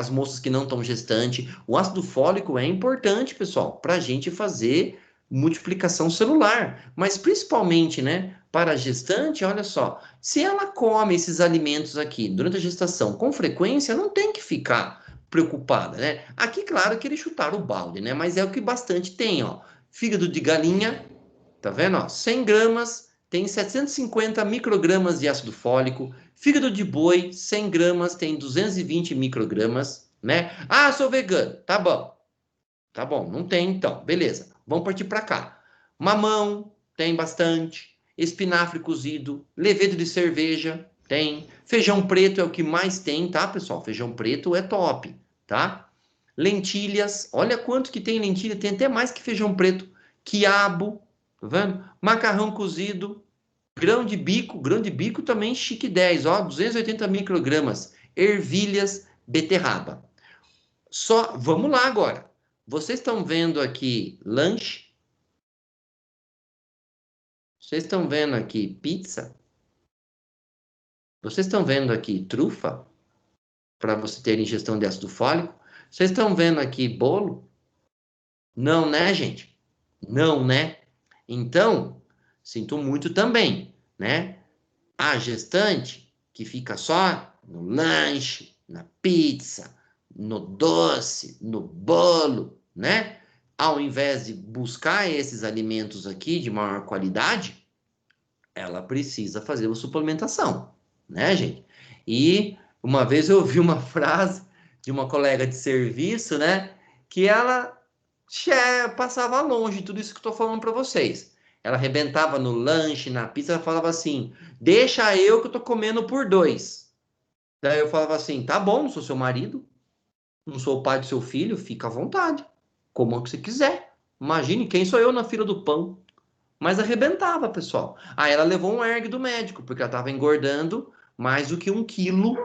moças que não estão gestantes. O ácido fólico é importante, pessoal, para a gente fazer multiplicação celular, mas principalmente, né? Para a gestante, olha só, se ela come esses alimentos aqui durante a gestação com frequência, não tem que ficar preocupada, né? Aqui, claro que eles chutaram o balde, né? Mas é o que bastante tem, ó. Fígado de galinha, tá vendo? Ó, 100 gramas tem 750 microgramas de ácido fólico. Fígado de boi, 100 gramas tem 220 microgramas, né? Ah, sou vegano. Tá bom. Tá bom, não tem então. Beleza. Vamos partir para cá. Mamão, tem bastante. Espinafre cozido. Levedo de cerveja, tem. Feijão preto é o que mais tem, tá, pessoal? Feijão preto é top, tá? Lentilhas, olha quanto que tem lentilha, tem até mais que feijão preto. Quiabo, tá vendo? Macarrão cozido, grão de bico também chique 10, ó, 280 microgramas. Ervilhas, beterraba. Só, vamos lá agora. Vocês estão vendo aqui lanche? Vocês estão vendo aqui pizza? Vocês estão vendo aqui trufa? Para você ter ingestão de ácido fólico? Vocês estão vendo aqui bolo? Não, né, gente? Não, né? Então, sinto muito também, né? A gestante que fica só no lanche, na pizza, no doce, no bolo, né? Ao invés de buscar esses alimentos aqui de maior qualidade, ela precisa fazer uma suplementação, né, gente? E uma vez eu ouvi uma frase de uma colega de serviço, né, que ela passava longe de tudo isso que eu tô falando para vocês. Ela arrebentava no lanche, na pizza, ela falava assim: deixa eu que eu tô comendo por dois. Daí eu falava assim: tá bom, não sou seu marido, não sou o pai do seu filho, fica à vontade, coma o que você quiser. Imagine quem sou eu na fila do pão. Mas arrebentava, pessoal. Aí ela levou um ergue do médico, porque ela estava engordando mais do que 1 quilo,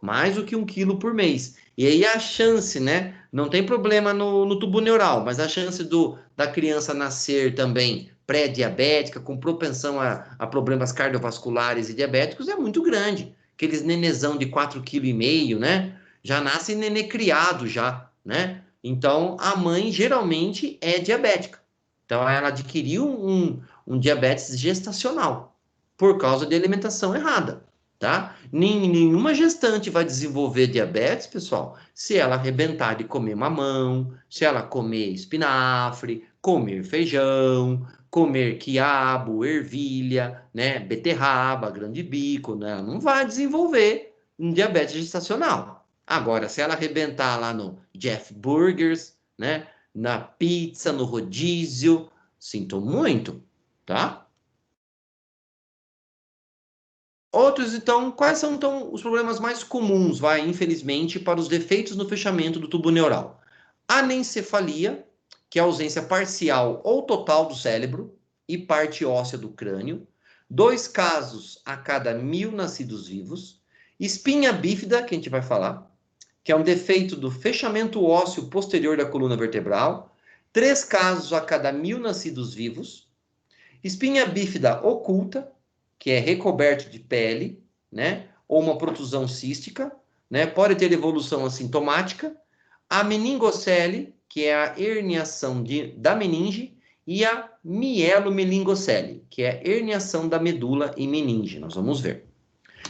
mais do que 1 quilo por mês. E aí a chance, né? Não tem problema no tubo neural, mas a chance da criança nascer também pré-diabética, com propensão a problemas cardiovasculares e diabéticos, é muito grande. Aqueles nenezão de 4,5 kg, né? Já nasce nenê criado já, né? Então, a mãe geralmente é diabética. Então, ela adquiriu um diabetes gestacional por causa de alimentação errada, tá? Nenhuma gestante vai desenvolver diabetes, pessoal, se ela arrebentar de comer mamão, se ela comer espinafre, comer feijão, comer quiabo, ervilha, né, beterraba, grande bico, né? Ela não vai desenvolver um diabetes gestacional. Agora, se ela arrebentar lá no Jeff Burgers, né, na pizza, no rodízio, sinto muito, tá? Outros, então, quais são então os problemas mais comuns, infelizmente, para os defeitos no fechamento do tubo neural? Anencefalia, que é a ausência parcial ou total do cérebro e parte óssea do crânio. 2 casos a cada 1000 nascidos vivos. Espinha bífida, que a gente vai falar, que é um defeito do fechamento ósseo posterior da coluna vertebral. 3 casos a cada 1000 nascidos vivos. Espinha bífida oculta, que é recoberto de pele, né? Ou uma protusão cística, né? Pode ter evolução assintomática. A meningocele, que é a herniação da meninge, e a mielomeningocele, que é a herniação da medula e meninge. Nós vamos ver.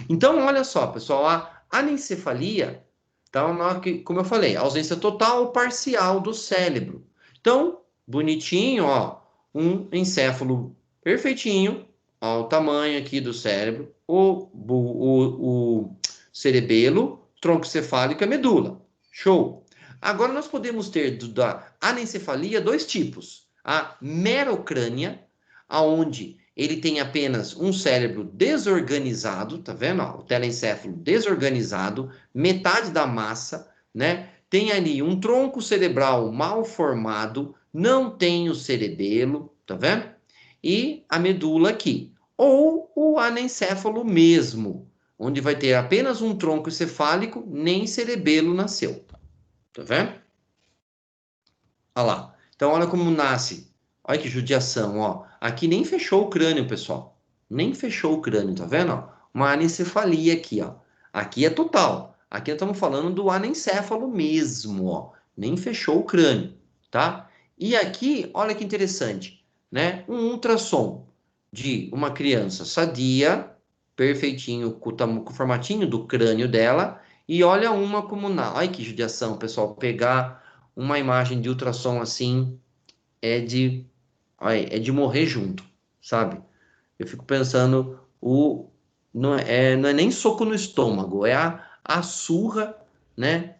Então, olha só, pessoal, a anencefalia, então, como eu falei, ausência total ou parcial do cérebro. Então, bonitinho, ó, um encéfalo perfeitinho, ó, o tamanho aqui do cérebro, o cerebelo, tronco cefálico e a medula. Show! Agora, nós podemos ter da anencefalia 2 tipos. A merocrânia, aonde ele tem apenas um cérebro desorganizado, tá vendo? Ó, o telencéfalo desorganizado, metade da massa, né? Tem ali um tronco cerebral mal formado, não tem o cerebelo, tá vendo? E a medula aqui. Ou o anencéfalo mesmo, onde vai ter apenas um tronco encefálico, nem cerebelo nasceu. Tá vendo? Olha lá. Então, olha como nasce. Olha que judiação, ó. Aqui nem fechou o crânio, pessoal. Nem fechou o crânio, tá vendo? Ó? Uma anencefalia aqui, ó. Aqui é total. Aqui nós estamos falando do anencéfalo mesmo, ó. Nem fechou o crânio, tá? E aqui, olha que interessante, né? Um ultrassom de uma criança sadia, perfeitinho, com o formatinho do crânio dela, e olha uma como na... Olha que judiação, pessoal. Pegar uma imagem de ultrassom assim é de morrer junto, sabe? Eu fico pensando, não é nem soco no estômago, é a surra, né?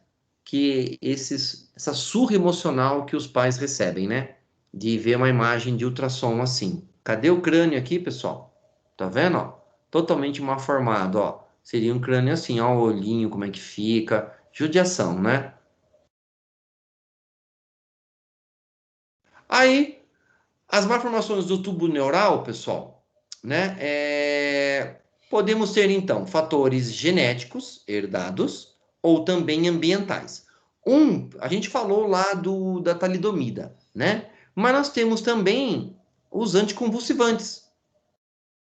Essa surra emocional que os pais recebem, né? De ver uma imagem de ultrassom assim. Cadê o crânio aqui, pessoal? Tá vendo, ó? Totalmente mal formado, ó. Seria um crânio assim, ó, o olhinho, como é que fica. Judiação, né? Aí, as malformações do tubo neural, pessoal, né? Podemos ter, então, fatores genéticos herdados ou também ambientais. A gente falou lá da talidomida, né? Mas nós temos também os anticonvulsivantes,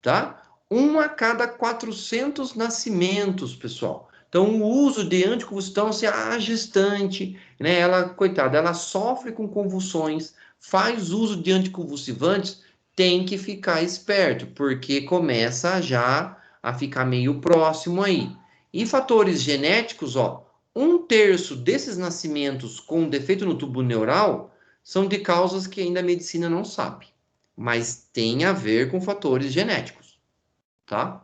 tá? 1 a cada 400 nascimentos, pessoal. Então, o uso de anticonvulsivante, se a gestante, né, ela, coitada, ela sofre com convulsões, faz uso de anticonvulsivantes, tem que ficar esperto, porque começa já a ficar meio próximo aí. E fatores genéticos, ó, 1/3 desses nascimentos com defeito no tubo neural são de causas que ainda a medicina não sabe, mas tem a ver com fatores genéticos, tá?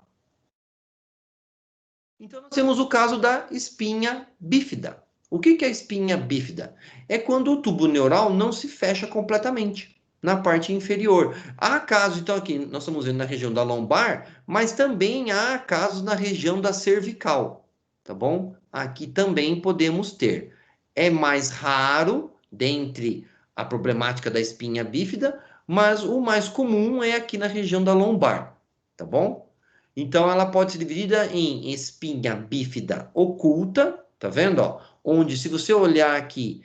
Então, nós temos o caso da espinha bífida. O que é a espinha bífida? É quando o tubo neural não se fecha completamente na parte inferior. Há casos, então, aqui nós estamos vendo na região da lombar, mas também há casos na região da cervical, tá bom? Aqui também podemos ter. É mais raro dentre a problemática da espinha bífida, mas o mais comum é aqui na região da lombar, tá bom? Então, ela pode ser dividida em espinha bífida oculta, tá vendo? Ó? Onde, se você olhar aqui,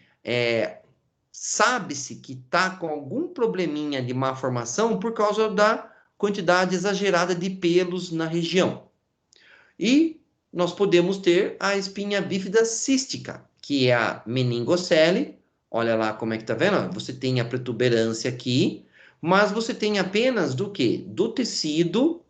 sabe-se que está com algum probleminha de má formação por causa da quantidade exagerada de pelos na região. E nós podemos ter a espinha bífida cística, que é a meningocele. Olha lá como é que tá vendo? Você tem a protuberância aqui, mas você tem apenas do quê? Do tecido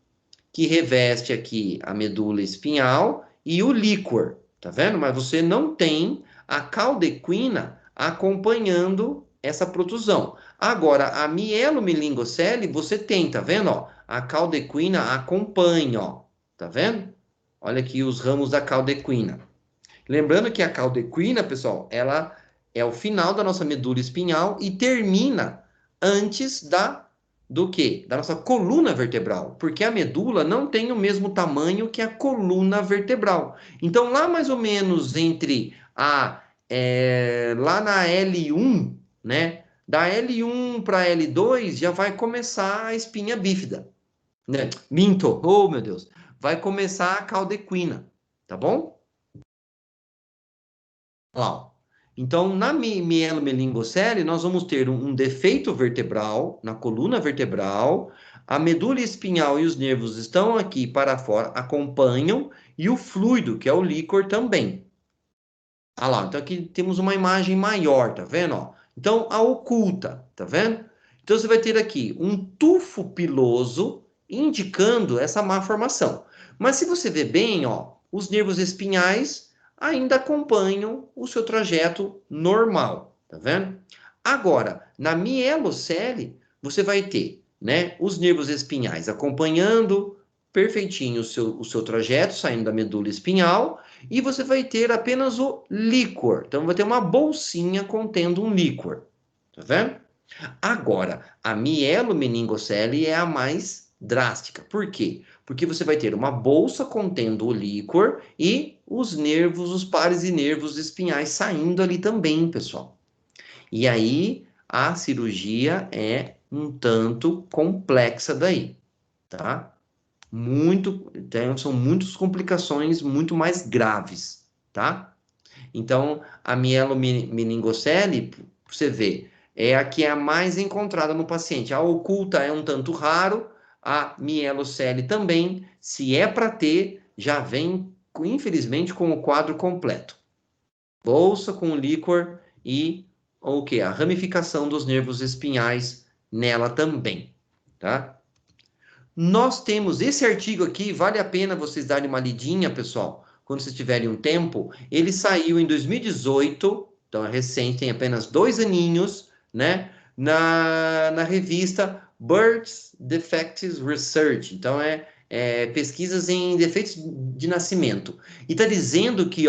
que reveste aqui a medula espinhal e o líquor, tá vendo? Mas você não tem a caldequina acompanhando essa protusão. Agora, a mielomeningocele, você tem, tá vendo? Ó, a caldequina acompanha, ó, tá vendo? Olha aqui os ramos da caldequina. Lembrando que a caldequina, pessoal, ela é o final da nossa medula espinhal e termina antes do quê? Da nossa coluna vertebral, porque a medula não tem o mesmo tamanho que a coluna vertebral. Então, lá mais ou menos entre lá na L1, né? Da L1 para L2 já vai começar a espinha bífida, né? Minto, oh meu Deus, vai começar a caldequina, tá bom? Lá. Então, na mielomeningocele, nós vamos ter um defeito vertebral, na coluna vertebral, a medula espinhal e os nervos estão aqui para fora, acompanham, e o fluido, que é o líquor, também. Ah lá, então aqui temos uma imagem maior, tá vendo? Ó? Então, a oculta, tá vendo? Então, você vai ter aqui um tufo piloso indicando essa má formação. Mas se você ver bem, ó, os nervos espinhais ainda acompanham o seu trajeto normal, tá vendo? Agora, na mielocele, você vai ter, né, os nervos espinhais acompanhando perfeitinho o seu trajeto, saindo da medula espinhal, e você vai ter apenas o líquor. Então, vai ter uma bolsinha contendo um líquor, tá vendo? Agora, a mielomeningocele é a mais drástica. Por quê? Porque você vai ter uma bolsa contendo o líquor e os nervos, os pares e nervos espinhais saindo ali também, pessoal. E aí, a cirurgia é um tanto complexa daí, tá? São muitas complicações muito mais graves, tá? Então, a mielomeningocele, você vê, é a que é a mais encontrada no paciente. A oculta é um tanto raro, a mielocele também. Se é para ter, já vem, infelizmente, com o quadro completo. Bolsa com líquor e o que? A ramificação dos nervos espinhais nela também, tá? Nós temos esse artigo aqui, vale a pena vocês darem uma lidinha, pessoal, quando vocês tiverem um tempo. Ele saiu em 2018, então é recente, tem apenas 2 aninhos, né? Na revista Birth Defects Research. Então, pesquisas em defeitos de nascimento. E está dizendo que,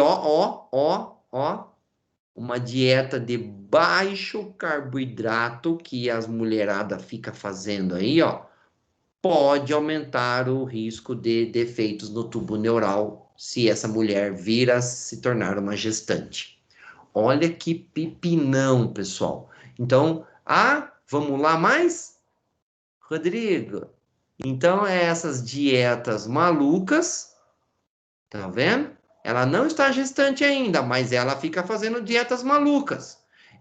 uma dieta de baixo carboidrato que as mulheradas ficam fazendo aí, ó, pode aumentar o risco de defeitos no tubo neural se essa mulher vir a se tornar uma gestante. Olha que pepinão, pessoal. Então, vamos lá mais? Rodrigo, então essas dietas malucas, tá vendo? Ela não está gestante ainda, mas ela fica fazendo dietas malucas.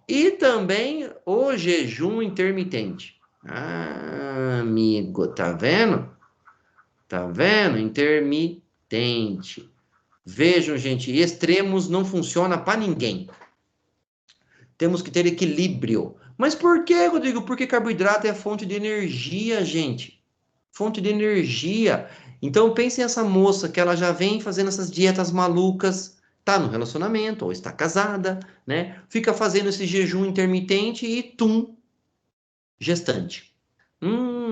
E também o jejum intermitente. Amigo, tá vendo? Tá vendo? Intermitente. Vejam, gente, extremos não funciona para ninguém. Temos que ter equilíbrio. Mas por que, Rodrigo? Porque carboidrato é fonte de energia, gente. Fonte de energia. Então, pensem nessa moça que ela já vem fazendo essas dietas malucas, tá no relacionamento ou está casada, né? Fica fazendo esse jejum intermitente e gestante.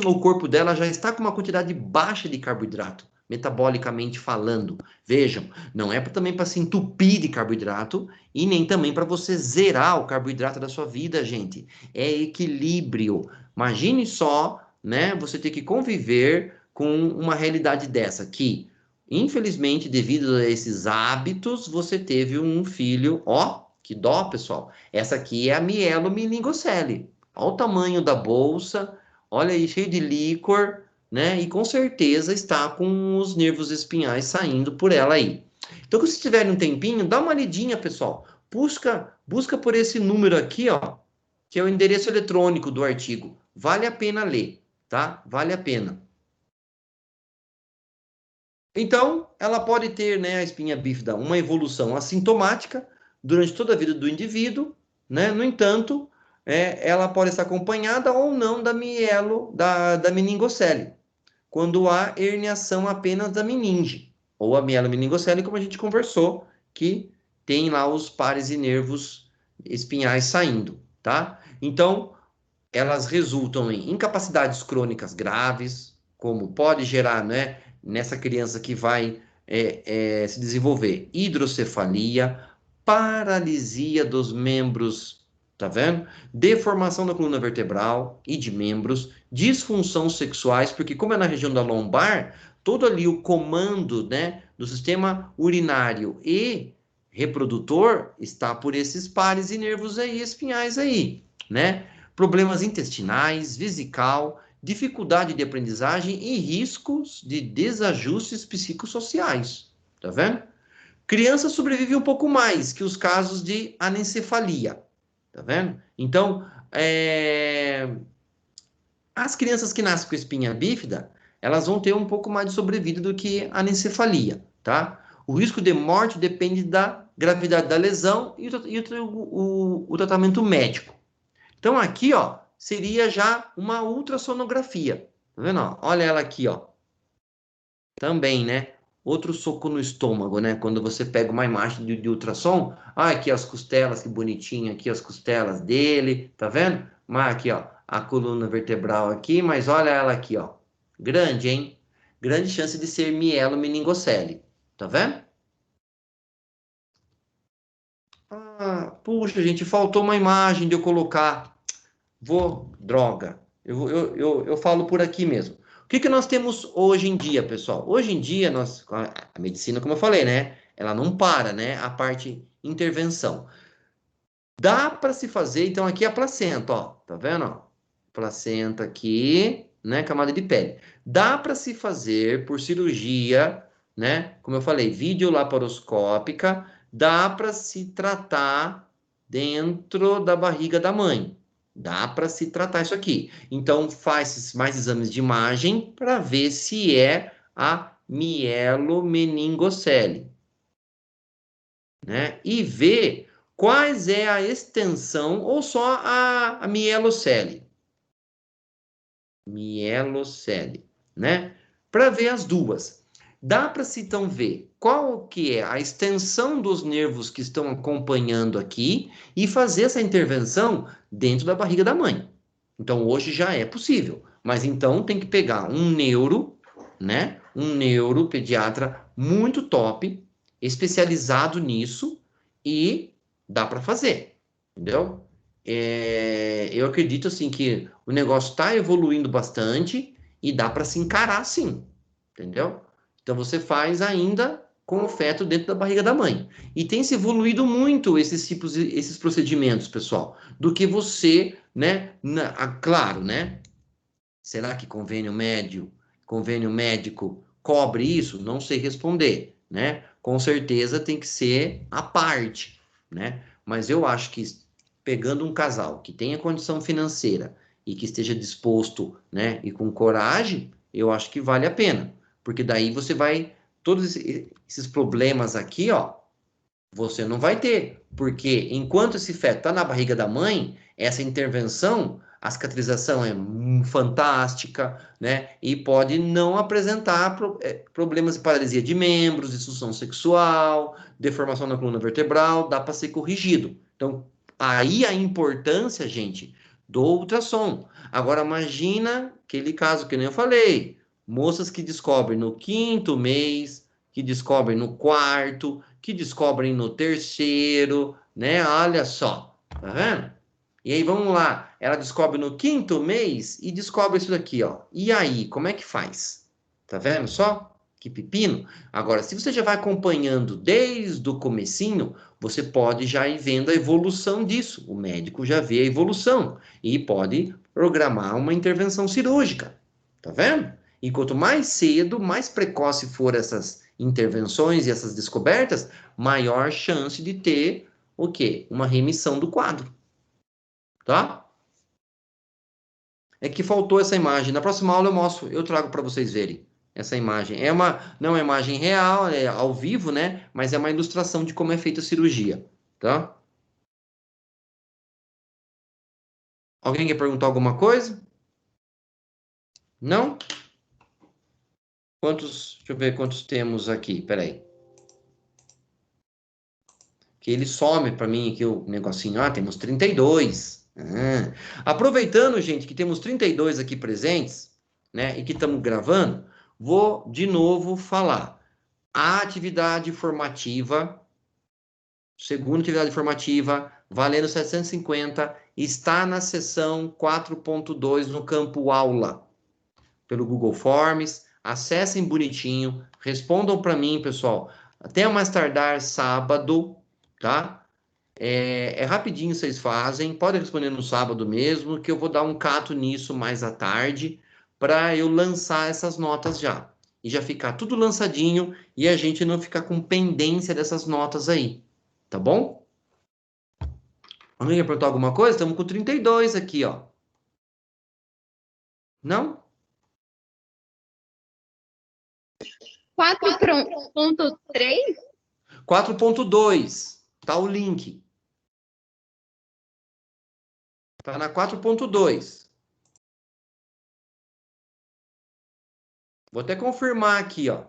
O corpo dela já está com uma quantidade baixa de carboidrato, metabolicamente falando. Vejam, não é também para se entupir de carboidrato e nem também para você zerar o carboidrato da sua vida, gente. É equilíbrio. Imagine só, né, você ter que conviver com uma realidade dessa, que, infelizmente, devido a esses hábitos, você teve um filho, ó, que dó, pessoal. Essa aqui é a mielomeningocele. Olha o tamanho da bolsa, olha aí, cheio de líquor, né? E com certeza está com os nervos espinhais saindo por ela aí. Então, se tiver um tempinho, dá uma lidinha, pessoal. Busca por esse número aqui, ó, que é o endereço eletrônico do artigo. Vale a pena ler, tá? Vale a pena. Então, ela pode ter, né, a espinha bífida, uma evolução assintomática durante toda a vida do indivíduo, né? No entanto, ela pode estar acompanhada ou não da meningocele, quando há herniação apenas da meninge, ou a mielomeningocele, como a gente conversou, que tem lá os pares e nervos espinhais saindo, tá? Então, elas resultam em incapacidades crônicas graves, como pode gerar, né, nessa criança que vai se desenvolver hidrocefalia, paralisia dos membros, tá vendo? Deformação da coluna vertebral e de membros, disfunção sexuais, porque como é na região da lombar, todo ali o comando, né, do sistema urinário e reprodutor está por esses pares e nervos aí, espinhais aí, né? Problemas intestinais, vesical, dificuldade de aprendizagem e riscos de desajustes psicossociais, tá vendo? Criança sobrevive um pouco mais que os casos de anencefalia, tá vendo? Então, as crianças que nascem com espinha bífida, elas vão ter um pouco mais de sobrevida do que a anencefalia, tá? O risco de morte depende da gravidade da lesão e o tratamento médico. Então, aqui, ó, seria já uma ultrassonografia. Tá vendo? Ó? Olha ela aqui, ó. Também, né? Outro soco no estômago, né? Quando você pega uma imagem de ultrassom, aqui as costelas, que bonitinho aqui as costelas dele, tá vendo? Mas aqui, ó, a coluna vertebral aqui, mas olha ela aqui, ó. Grande, hein? Grande chance de ser mielomeningocele, tá vendo? Puxa, gente, faltou uma imagem de eu colocar. Droga. Eu falo por aqui mesmo. O que nós temos hoje em dia, pessoal? Hoje em dia, a medicina, como eu falei, né? Ela não para, né? A parte intervenção. Dá para se fazer, então, aqui a placenta, ó. Tá vendo? Ó? Placenta aqui, né? Camada de pele. Dá para se fazer por cirurgia, né? Como eu falei, videolaparoscópica. Dá para se tratar dentro da barriga da mãe. Dá para se tratar isso aqui. Então, faz mais exames de imagem para ver se é a mielomeningocele, né? E ver quais é a extensão ou só a mielocele. Mielocele, né? Para ver as duas. Dá para se então ver qual que é a extensão dos nervos que estão acompanhando aqui e fazer essa intervenção dentro da barriga da mãe. Então, hoje já é possível. Mas então tem que pegar um neuro, né? Um neuropediatra muito top, especializado nisso e dá para fazer, entendeu? Eu acredito assim que o negócio está evoluindo bastante e dá para se encarar sim, entendeu? Então você faz ainda com o feto dentro da barriga da mãe. E tem se evoluído muito esses procedimentos, pessoal, do que você, né? Claro, né? Será que convênio médico cobre isso? Não sei responder, né? Com certeza tem que ser à parte, né? Mas eu acho que pegando um casal que tenha condição financeira e que esteja disposto, né, e com coragem, eu acho que vale a pena, porque daí você vai todos esses problemas aqui, ó, você não vai ter. Porque enquanto esse feto está na barriga da mãe, essa intervenção, a cicatrização é fantástica, né? E pode não apresentar problemas de paralisia de membros, disfunção sexual, deformação na coluna vertebral, dá para ser corrigido. Então, aí a importância, gente, do ultrassom. Agora, imagina aquele caso que nem eu falei, moças que descobrem no 5º mês, que descobrem no 4º, que descobrem no 3º, né? Olha só, tá vendo? E aí, vamos lá, ela descobre no 5º mês e descobre isso daqui, ó. E aí, como é que faz? Tá vendo só? Que pepino. Agora, se você já vai acompanhando desde o comecinho, você pode já ir vendo a evolução disso. O médico já vê a evolução e pode programar uma intervenção cirúrgica. Tá vendo? E quanto mais cedo, mais precoce for essas intervenções e essas descobertas, maior chance de ter o quê? Uma remissão do quadro. Tá? É que faltou essa imagem. Na próxima aula eu mostro, eu trago para vocês verem essa imagem. Não é uma imagem real, é ao vivo, né? Mas é uma ilustração de como é feita a cirurgia, tá? Alguém quer perguntar alguma coisa? Não? Deixa eu ver quantos temos aqui, peraí. Que ele some para mim aqui o negocinho. Ah, temos 32. Aproveitando, gente, que temos 32 aqui presentes, né, e que estamos gravando, vou de novo falar. A atividade formativa, segunda atividade formativa, valendo 750, está na seção 4.2 no campo aula, pelo Google Forms. Acessem bonitinho, respondam para mim, pessoal, até mais tardar sábado, tá? É rapidinho, vocês fazem, podem responder no sábado mesmo, que eu vou dar um cato nisso mais à tarde, para eu lançar essas notas já. E já ficar tudo lançadinho e a gente não ficar com pendência dessas notas aí, tá bom? Alguém quer perguntar alguma coisa? Estamos com 32 aqui, ó. Não? 4.3? 4.2, tá o link. Tá na 4.2. Vou até confirmar aqui, ó.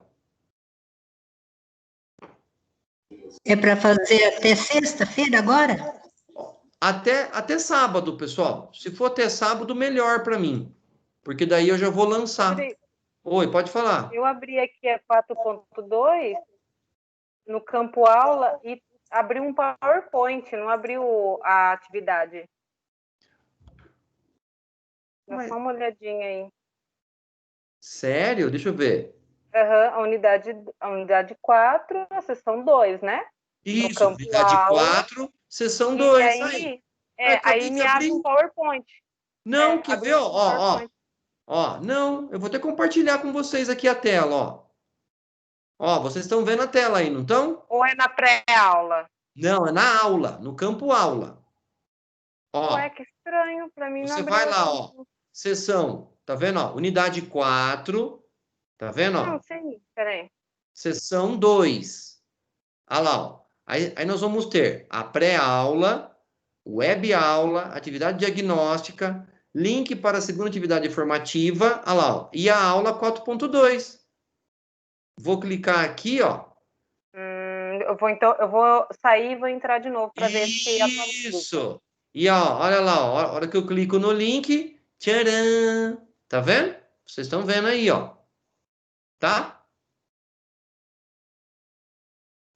É para fazer até sexta-feira agora? Até sábado, pessoal. Se for até sábado, melhor para mim. Porque daí eu já vou lançar. Oi, pode falar. Eu abri aqui a 4.2 no campo aula e abri um PowerPoint, não abriu a atividade. Dá só uma olhadinha aí. Sério? Deixa eu ver. A unidade 4, a seção 2, né? Isso, unidade 4, seção 2. Aí me abre um PowerPoint. Não, quer ver? Ó, não, eu vou até compartilhar com vocês aqui a tela, ó. Ó, vocês estão vendo a tela aí, não estão? Ou é na pré-aula? Não, é na aula, no campo aula. Ó, ué, que estranho, para mim não você abriu. vai lá, ó, seção, tá vendo, ó, unidade 4, tá vendo, ó? Não, sei, peraí. Seção 2. Olha lá, ó. Aí nós vamos ter a pré-aula, web aula, atividade diagnóstica, link para a segunda atividade formativa, olha lá, ó, e a aula 4.2. Vou clicar aqui, ó. Eu vou sair e vou entrar de novo para ver se Isso. E ó, olha lá, ó, a hora que eu clico no link, tcharam! Tá vendo? Vocês estão vendo aí, ó. Tá?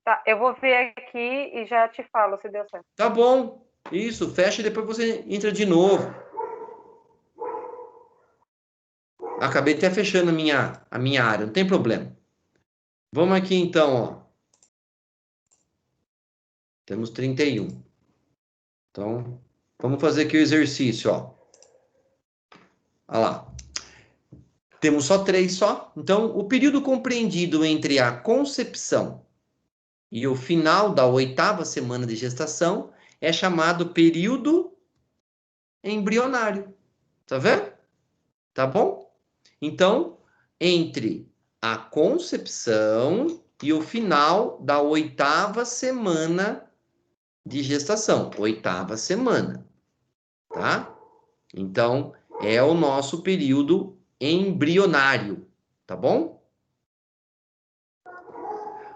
Tá, eu vou ver aqui e já te falo se deu certo. Tá bom. Isso, fecha e depois você entra de novo. Acabei até fechando a minha área, não tem problema. Vamos aqui então, ó. Temos 31. Então, vamos fazer aqui o exercício, ó. Olha lá. Temos só 3 só. Então, o período compreendido entre a concepção e o final da 8ª semana de gestação é chamado período embrionário. Tá vendo? Tá bom? Então, entre a concepção e o final da 8ª semana de gestação. 8ª semana, tá? Então, é o nosso período embrionário, tá bom?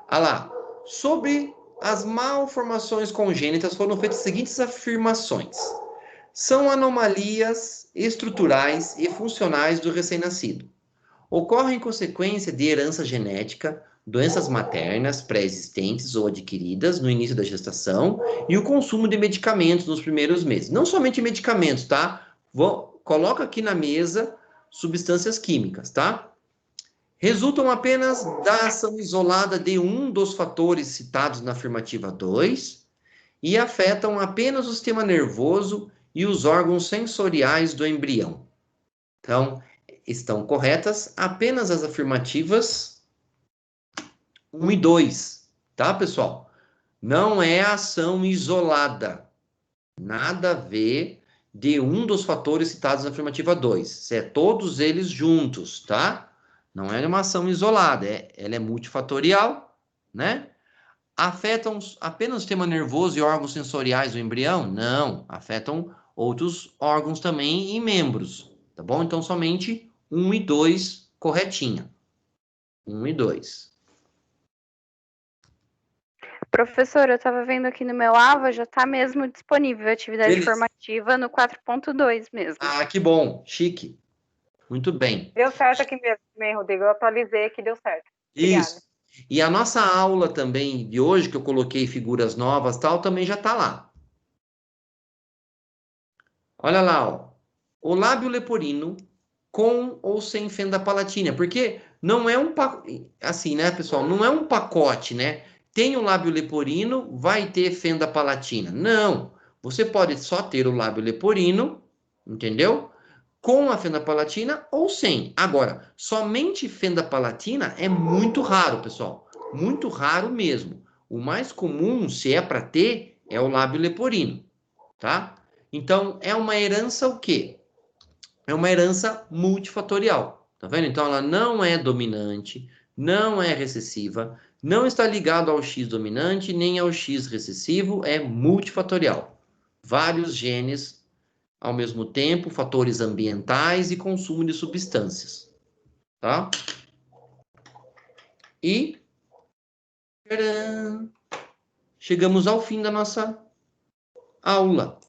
Ah lá, sobre as malformações congênitas foram feitas as seguintes afirmações. São anomalias estruturais e funcionais do recém-nascido. Ocorrem em consequência de herança genética, doenças maternas pré-existentes ou adquiridas no início da gestação e o consumo de medicamentos nos primeiros meses. Não somente medicamentos, tá? Coloca aqui na mesa substâncias químicas, tá? Resultam apenas da ação isolada de um dos fatores citados na afirmativa 2 e afetam apenas o sistema nervoso e os órgãos sensoriais do embrião. Então, estão corretas apenas as afirmativas 1 e 2, tá, pessoal? Não é ação isolada. Nada a ver de um dos fatores citados na afirmativa 2. É todos eles juntos, tá? Não é uma ação isolada, ela é multifatorial, né? Afetam apenas o sistema nervoso e órgãos sensoriais do embrião? Não, afetam outros órgãos também e membros, tá bom? Então, somente 1 e 2, corretinha. 1 e 2. Professor, eu estava vendo aqui no meu AVA, já está mesmo disponível a atividade formativa no 4.2 mesmo. Ah, que bom, chique. Muito bem. Deu certo aqui mesmo, Rodrigo. Eu atualizei aqui, deu certo. Obrigada. Isso. E a nossa aula também de hoje, que eu coloquei figuras novas tal, também já está lá. Olha lá, ó. O lábio leporino com ou sem fenda palatina, porque não é um assim, né, pessoal? Não é um pacote, né? Tem o lábio leporino, vai ter fenda palatina. Não. Você pode só ter o lábio leporino, entendeu? Com a fenda palatina ou sem. Agora, somente fenda palatina é muito raro, pessoal. Muito raro mesmo. O mais comum, se é para ter, é o lábio leporino, tá? Então, é uma herança o quê? É uma herança multifatorial, tá vendo? Então, ela não é dominante, não é recessiva, não está ligado ao X dominante, nem ao X recessivo, é multifatorial. Vários genes ao mesmo tempo, fatores ambientais e consumo de substâncias, tá? E tcharam, chegamos ao fim da nossa aula.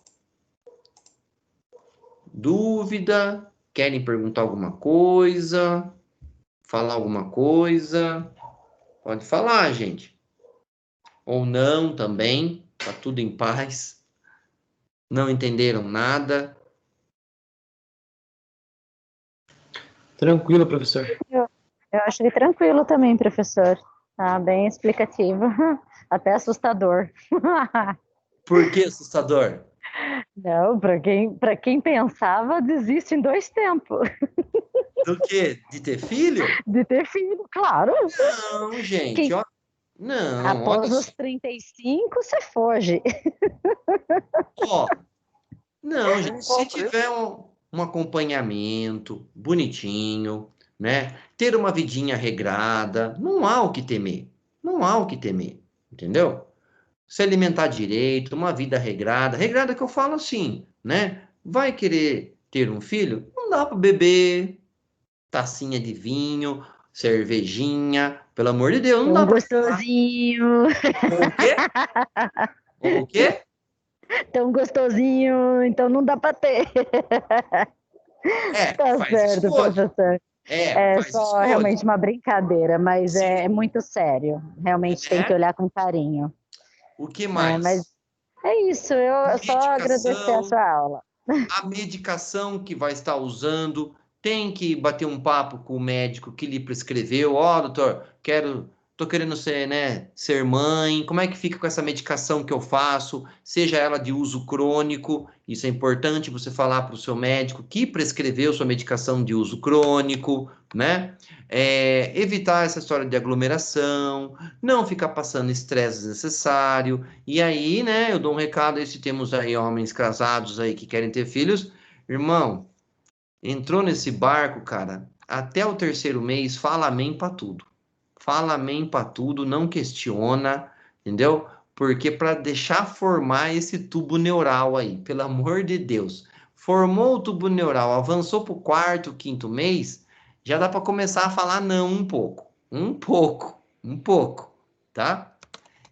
Dúvida? Querem perguntar alguma coisa? Falar alguma coisa? Pode falar, gente. Ou não também, tá tudo em paz. Não entenderam nada? Tranquilo, professor. Eu achei tranquilo também, professor. Tá bem explicativo. Até assustador. Por que assustador? Não, para quem pensava, desiste em 2 tempos. Do quê? De ter filho? De ter filho, claro. Não, gente. Ó, não, após olha os 35, você foge. Ó, não, gente, se tiver um acompanhamento bonitinho, né? Ter uma vidinha regrada, não há o que temer. Não há o que temer, entendeu? Se alimentar direito, uma vida regrada. Regrada que eu falo assim, né? Vai querer ter um filho? Não dá para beber tacinha de vinho, cervejinha, pelo amor de Deus, não dá para. Gostosinho. O quê? O quê? Tão gostosinho, então não dá para ter. Tá faz certo, escolha. professor. É Faz só escolha. realmente uma brincadeira, mas Sim. é muito sério. Realmente tem que olhar com carinho. O que mais? Mas é isso, eu só agradecer a sua aula. A medicação que vai estar usando, tem que bater um papo com o médico que lhe prescreveu. Ó, doutor, tô querendo ser, né, ser mãe. Como é que fica com essa medicação que eu faço? Seja ela de uso crônico, isso é importante você falar para o seu médico que prescreveu sua medicação de uso crônico, né? Evitar essa história de aglomeração, não ficar passando estresse desnecessário. E aí, né, eu dou um recado aí, se temos aí homens casados aí que querem ter filhos, irmão, entrou nesse barco, cara, até o 3º mês, fala amém para tudo. Fala amém para tudo, não questiona, entendeu? Porque para deixar formar esse tubo neural aí, pelo amor de Deus. Formou o tubo neural, avançou para o 4º, 5º mês, já dá para começar a falar não um pouco. Um pouco, tá?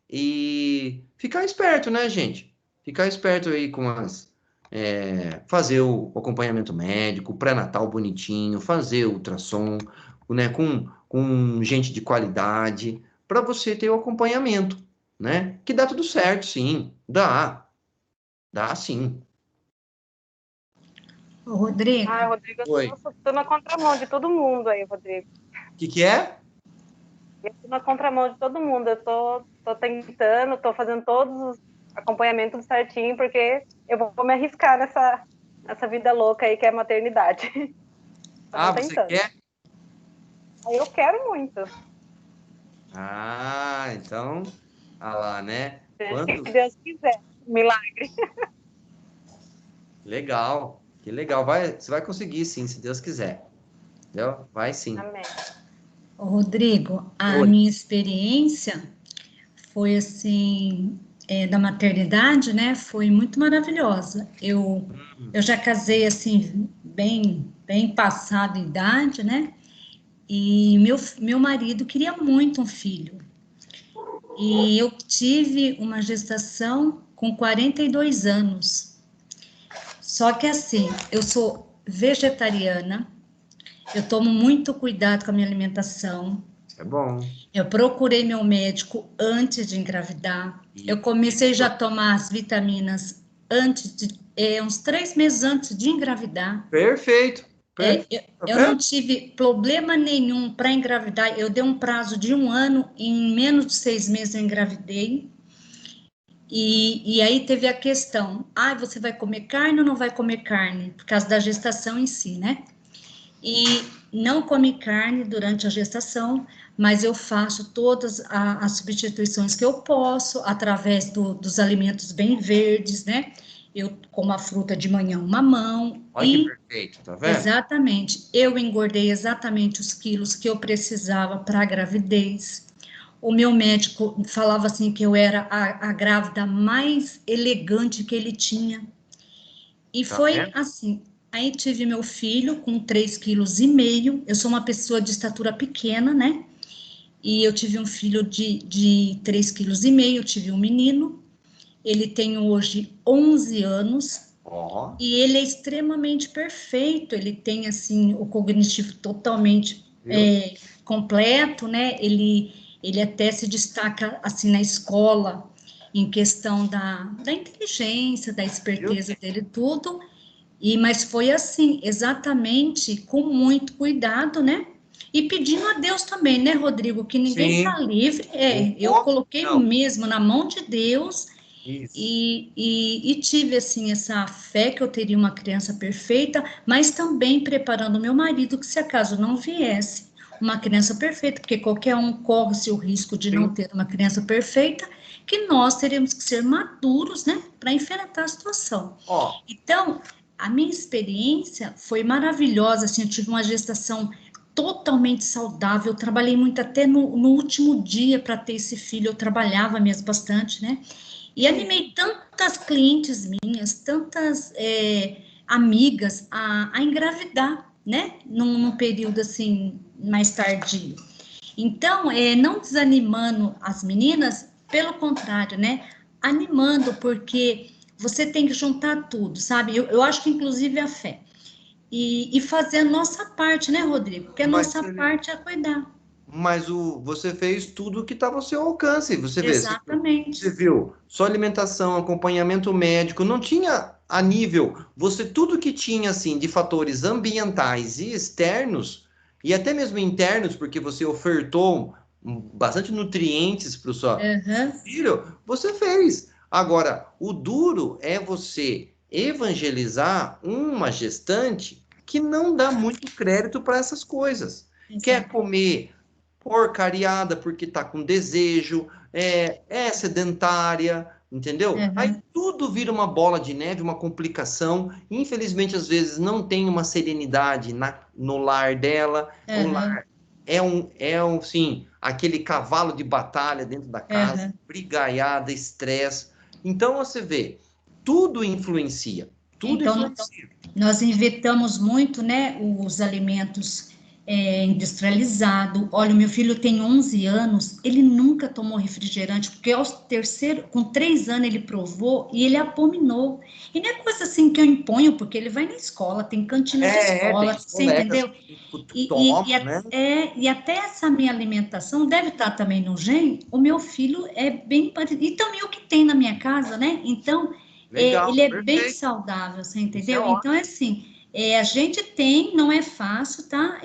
E ficar esperto, né, gente? Ficar esperto aí com fazer o acompanhamento médico, pré-natal bonitinho, fazer ultrassom, né, com gente de qualidade, para você ter o acompanhamento, né? Que dá tudo certo, sim. Dá sim. Ô, Rodrigo, Ai, Rodrigo, Oi. eu tô na contramão de todo mundo aí, Rodrigo. O que é? Eu tô na contramão de todo mundo. Eu tô tentando, tô fazendo todos os acompanhamentos certinho, porque eu vou me arriscar nessa vida louca aí que é a maternidade. Ah, você quer? Aí eu quero muito. Ah, então, lá, né? Se Deus quiser. Milagre. Legal, que legal. Você vai conseguir, sim, se Deus quiser. Entendeu? Vai sim. Amém. ô, Rodrigo, a Oi. minha experiência foi assim, da maternidade, né? Foi muito maravilhosa. Eu já casei assim, bem passada a idade, né? E meu marido queria muito um filho. E eu tive uma gestação com 42 anos. Só que assim, eu sou vegetariana, eu tomo muito cuidado com a minha alimentação. É bom. Eu procurei meu médico antes de engravidar. Eu comecei já a tomar as vitaminas uns 3 meses antes de engravidar. Perfeito. É, Perfeito. Tá eu não vendo? tive problema nenhum para engravidar. Eu dei um prazo de 1 ano, em menos de 6 meses eu engravidei. E aí teve a questão: você vai comer carne ou não vai comer carne? Por causa da gestação em si, né? E não come carne durante a gestação, mas eu faço todas as substituições que eu posso através dos alimentos bem verdes, né? Eu como a fruta de manhã, um mamão. Olha que perfeito, tá vendo? Exatamente, eu engordei exatamente os quilos que eu precisava para a gravidez. O meu médico falava assim que eu era a grávida mais elegante que ele tinha. E Tá foi vendo? assim. Aí tive meu filho com 3,5 kg. Eu sou uma pessoa de estatura pequena, né? E eu tive um filho de 3,5 kg. Eu tive um menino. Ele tem hoje 11 anos. Ó, E ele é extremamente perfeito. Ele tem, assim, o cognitivo totalmente viu? completo, né? Ele até se destaca, assim, na escola, em questão da inteligência, da Viu? esperteza dele, tudo. Mas foi assim, exatamente com muito cuidado, né? E pedindo a Deus também, né, Rodrigo, que ninguém Sim. está livre. Eu Opa, coloquei não. mesmo na mão de Deus Isso. e tive, assim, essa fé que eu teria uma criança perfeita, mas também preparando meu marido que se acaso não viesse uma criança perfeita, porque qualquer um corre-se o risco de não Sim. ter uma criança perfeita, que nós teríamos que ser maduros, né, para enfrentar a situação. Ó, Então, a minha experiência foi maravilhosa, assim, eu tive uma gestação totalmente saudável, eu trabalhei muito até no último dia para ter esse filho, eu trabalhava mesmo bastante, né? E animei tantas clientes minhas, tantas amigas a engravidar, né? Num período assim mais tardio. Então, não desanimando as meninas, pelo contrário, né? Animando, porque você tem que juntar tudo, sabe? Eu acho que inclusive a fé. E fazer a nossa parte, né, Rodrigo? Porque a mas, nossa parte é cuidar. mas você fez tudo que estava ao seu alcance. Você Exatamente. viu, sua alimentação, acompanhamento médico, não tinha a nível. Você tudo que tinha assim de fatores ambientais e externos, e até mesmo internos, porque você ofertou bastante nutrientes para o seu Uhum. filho, você fez. Agora, o duro é você evangelizar uma gestante que não dá muito crédito para essas coisas. Quer Exato. comer porcariada porque está com desejo, é sedentária, entendeu? Aí tudo vira uma bola de neve, uma complicação. Infelizmente, às vezes, não tem uma serenidade no lar dela. O lar sim, aquele cavalo de batalha dentro da casa, brigaiada, estresse. Então, você vê, tudo influencia. Tudo influencia. Nós inventamos muito, né, os alimentos industrializados. Olha, o meu filho tem 11 anos, ele nunca tomou refrigerante, porque com 3 anos ele provou e ele abominou. E não é coisa assim que eu imponho, porque ele vai na escola, tem cantina de escola, você entendeu? E até essa minha alimentação deve estar também no gene. O meu filho é bem parecido, e também o que tem na minha casa, né? Então, legal, ele é perfeito. bem saudável, você entendeu? Então, é assim, a gente tem, não é fácil, tá?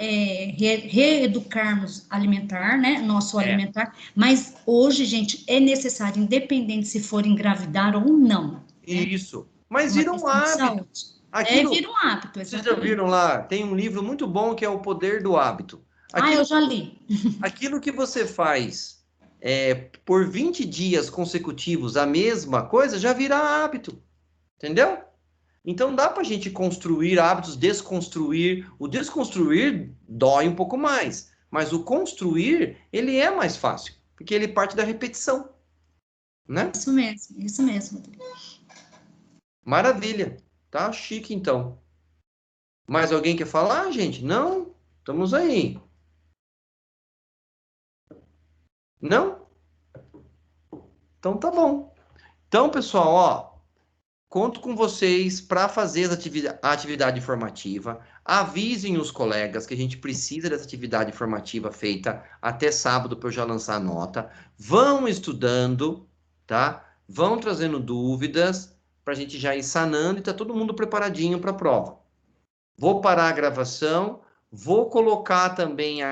Reeducarmos alimentar, né? Nosso alimentar, mas hoje, gente, é necessário, independente se for engravidar ou não. Isso, né? Mas vira um hábito. Vira um hábito, exatamente. Vocês já viram lá? Tem um livro muito bom que é O Poder do Hábito. Eu já li. Aquilo que você faz por 20 dias consecutivos a mesma coisa, já vira hábito. Entendeu? Então dá pra gente construir hábitos, desconstruir. O desconstruir dói um pouco mais, mas o construir, ele é mais fácil, porque ele parte da repetição, né? Isso mesmo. Maravilha, tá chique então. Mais alguém quer falar, gente? Não? Estamos aí. Não? Então tá bom. Então, pessoal, ó, conto com vocês para fazer a atividade formativa. Avisem os colegas que a gente precisa dessa atividade formativa feita até sábado para eu já lançar a nota. Vão estudando, tá? Vão trazendo dúvidas para a gente já ir sanando e tá todo mundo preparadinho para a prova. Vou parar a gravação, vou colocar também